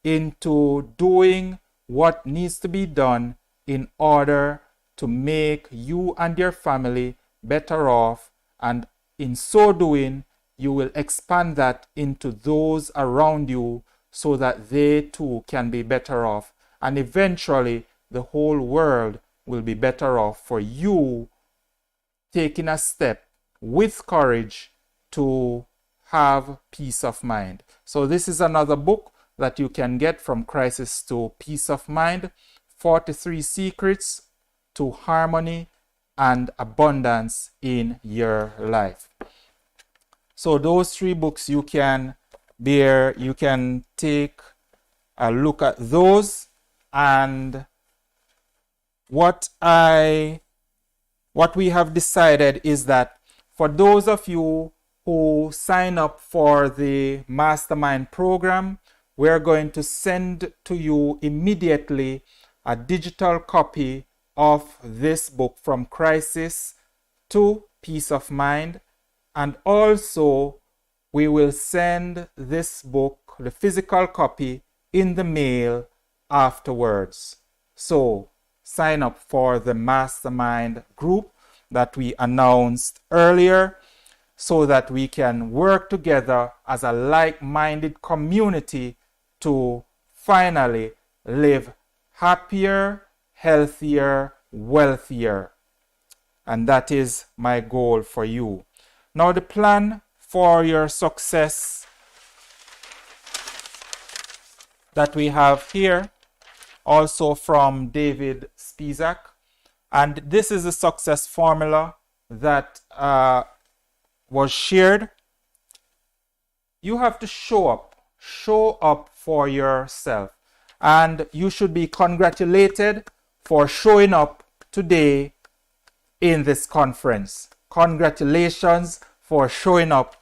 into doing what needs to be done in order to make you and your family better off, and in so doing, you will expand that into those around you so that they too can be better off, and eventually the whole world will be better off for you taking a step with courage to have peace of mind. So this is another book that you can get, From Crisis to Peace of Mind, 43 Secrets to Harmony and Abundance in Your Life. So those 3 books you can take a look at those. And what we have decided is that for those of you who sign up for the Mastermind program, we're going to send to you immediately a digital copy of this book, From Crisis to Peace of Mind. And also, we will send this book, the physical copy, in the mail afterwards. So, sign up for the Mastermind group that we announced earlier so that we can work together as a like-minded community to finally live happier, healthier, wealthier. And that is my goal for you. Now, the plan for your success that we have here, also from David Spizak. And this is a success formula that was shared. You have to show up for yourself. And you should be congratulated for showing up today in this conference. Congratulations for showing up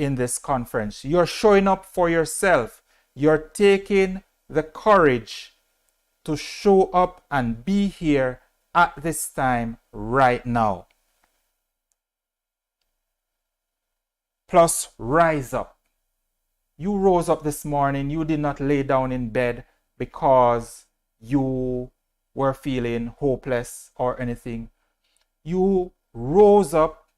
in this conference. You're showing up for yourself. You're taking the courage to show up and be here at this time right now. Plus, rise up. You rose up this morning. You did not lay down in bed because you were feeling hopeless or anything. You rose up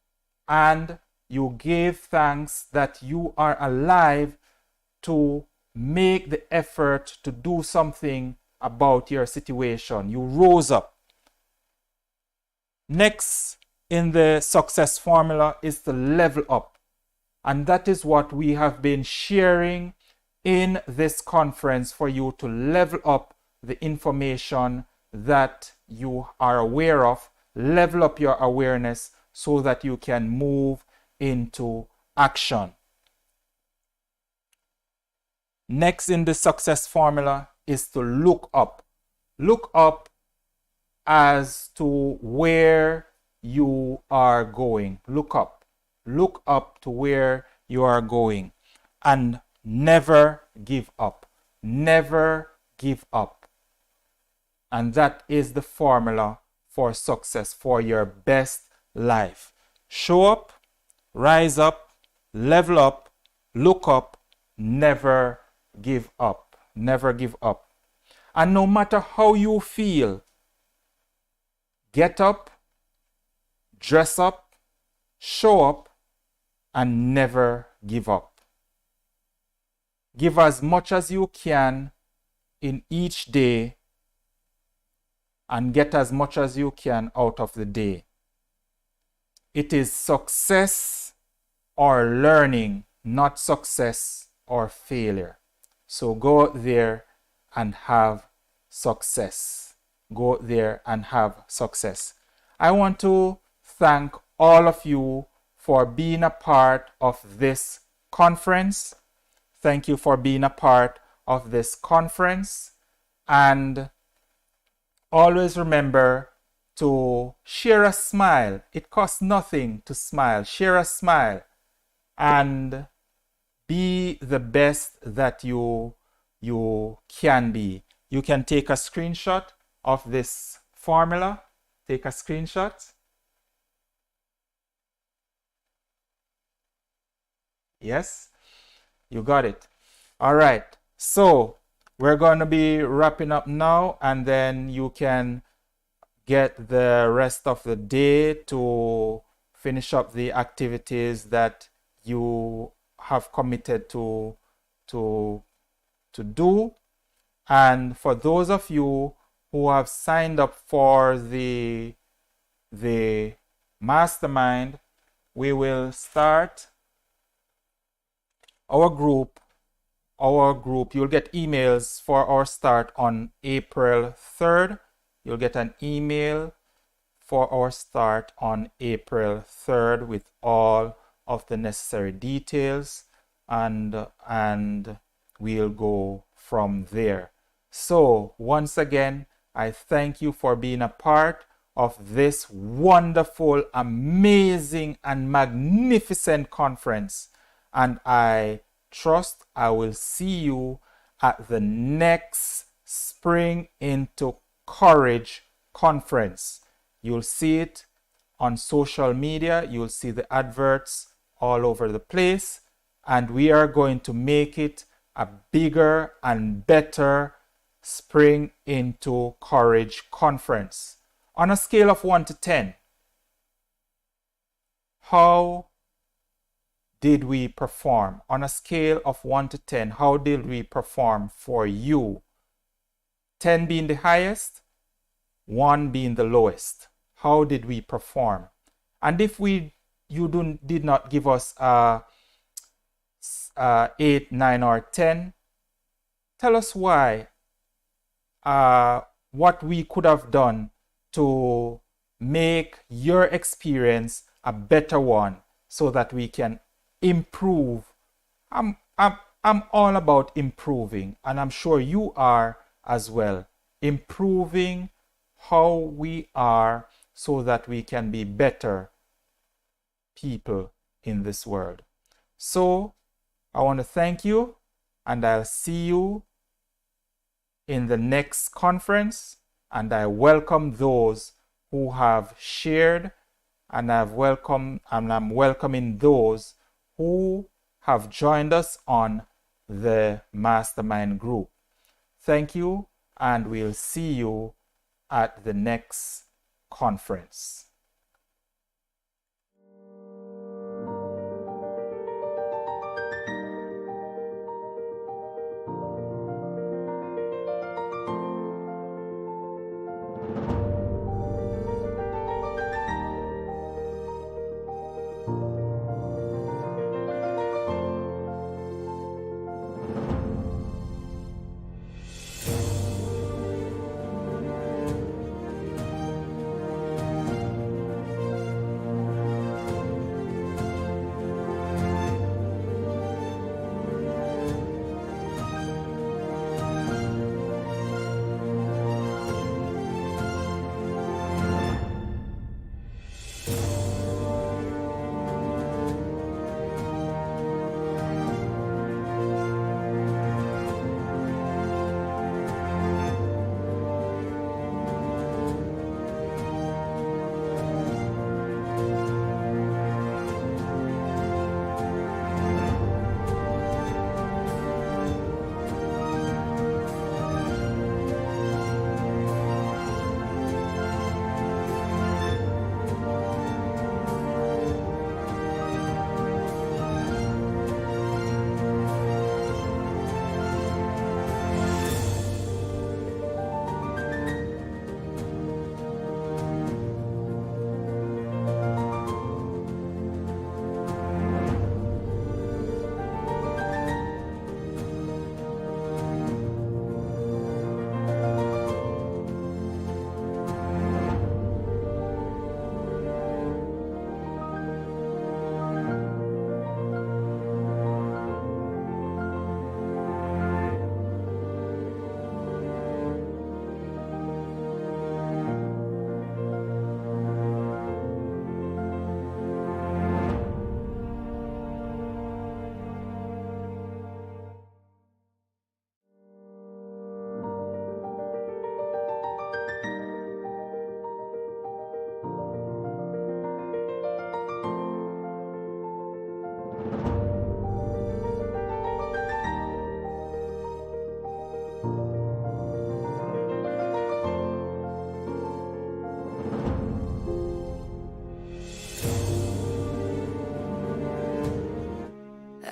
and you gave thanks that you are alive to make the effort to do something about your situation. You rose up. Next in the success formula is to level up. And that is what we have been sharing in this conference for you to level up the information that you are aware of, level up your awareness so that you can move into action. Next in the success formula is to look up. Look up as to where you are going. Look up. Look up to where you are going. And never give up. Never give up. And that is the formula for success, for your best life. Show up, rise up, level up, look up, never give up. Never give up. And no matter how you feel, get up, dress up, show up, and never give up. Give as much as you can in each day and get as much as you can out of the day. It is success or learning, not success or failure. So go out there and have success. Go out there and have success. I want to thank all of you for being a part of this conference. Thank you for being a part of this conference. And always remember to share a smile. It costs nothing to smile. Share a smile and be the best that you can be. You can take a screenshot of this formula. Take a screenshot. Yes, you got it. All right. So we're going to be wrapping up now, and then you can get the rest of the day to finish up the activities that you have committed to do. And for those of you who have signed up for the mastermind, we will start our group. You'll get emails for our start on April 3rd. You'll get an email for our start on April 3rd with all of the necessary details, and we'll go from there. So once again, I thank you for being a part of this wonderful, amazing, and magnificent conference. And I trust I will see you at the next Spring into Courage conference. You'll see it on social media. You'll see the adverts all over the place. And we are going to make it a bigger and better Spring into Courage conference. On a scale of 1 to 10, how did we perform? On a scale of 1 to 10, how did we perform for you? 10 being the highest, 1 being the lowest. How did we perform? And if you did not give us 8, 9, or 10, tell us why. What we could have done to make your experience a better one so that we can improve. I'm all about improving, and I'm sure you are as well. Improving how we are so that we can be better people in this world. So I want to thank you, and I'll see you in the next conference. And I welcome those who have shared, and I'm welcoming those who have joined us on the mastermind group. Thank you, and we'll see you at the next conference.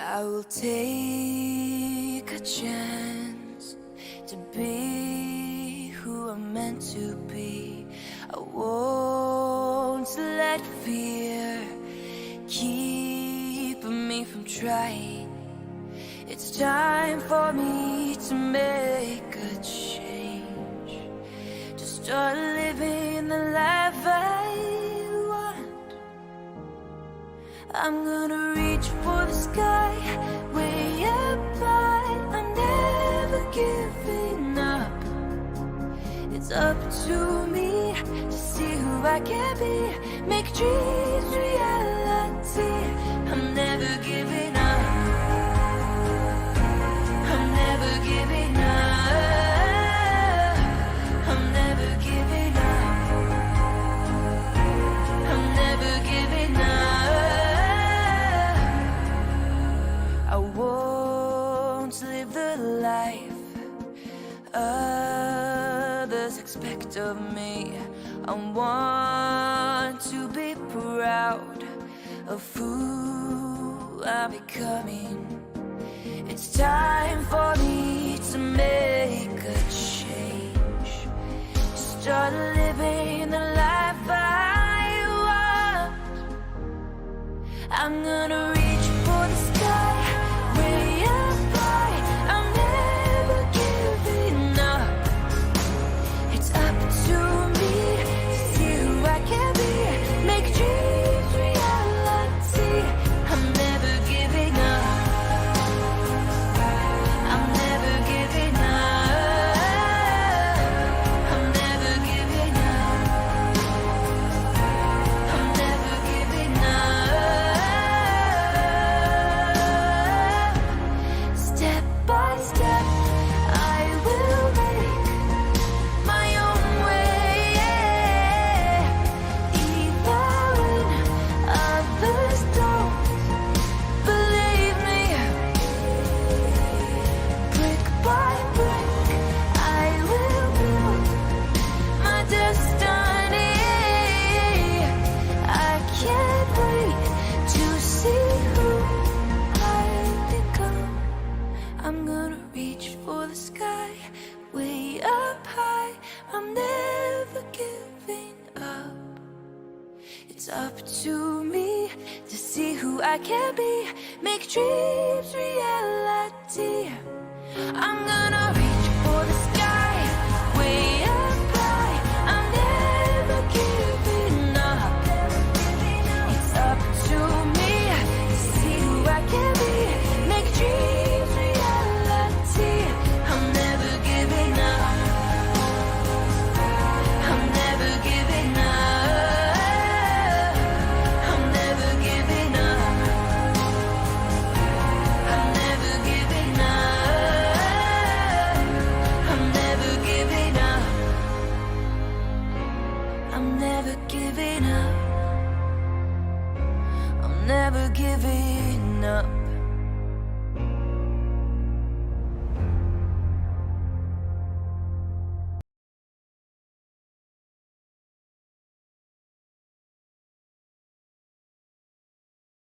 I will take a chance to be who I'm meant to be. I won't let fear keep me from trying. It's time for me to make a change, to start living the life I want. I'm gonna reach for the sky, way up high. I'm never giving up. It's up to me to see who I can be, make dreams reality. I'm never giving up. I'm never giving up. I'm never giving up. I'm never giving up. I won't live the life others expect of me. I want to be proud of who I'm becoming. It's time for me to make a change, start living the life I want. I'm gonna reach for the sky, way up high. I'm never giving up. It's up to me to see who I can be, make dreams reality. I'm never giving up. I'm reach for the sky, way up high. I'm never giving up. It's up to me to see who I can be, make dreams reality. I'm gonna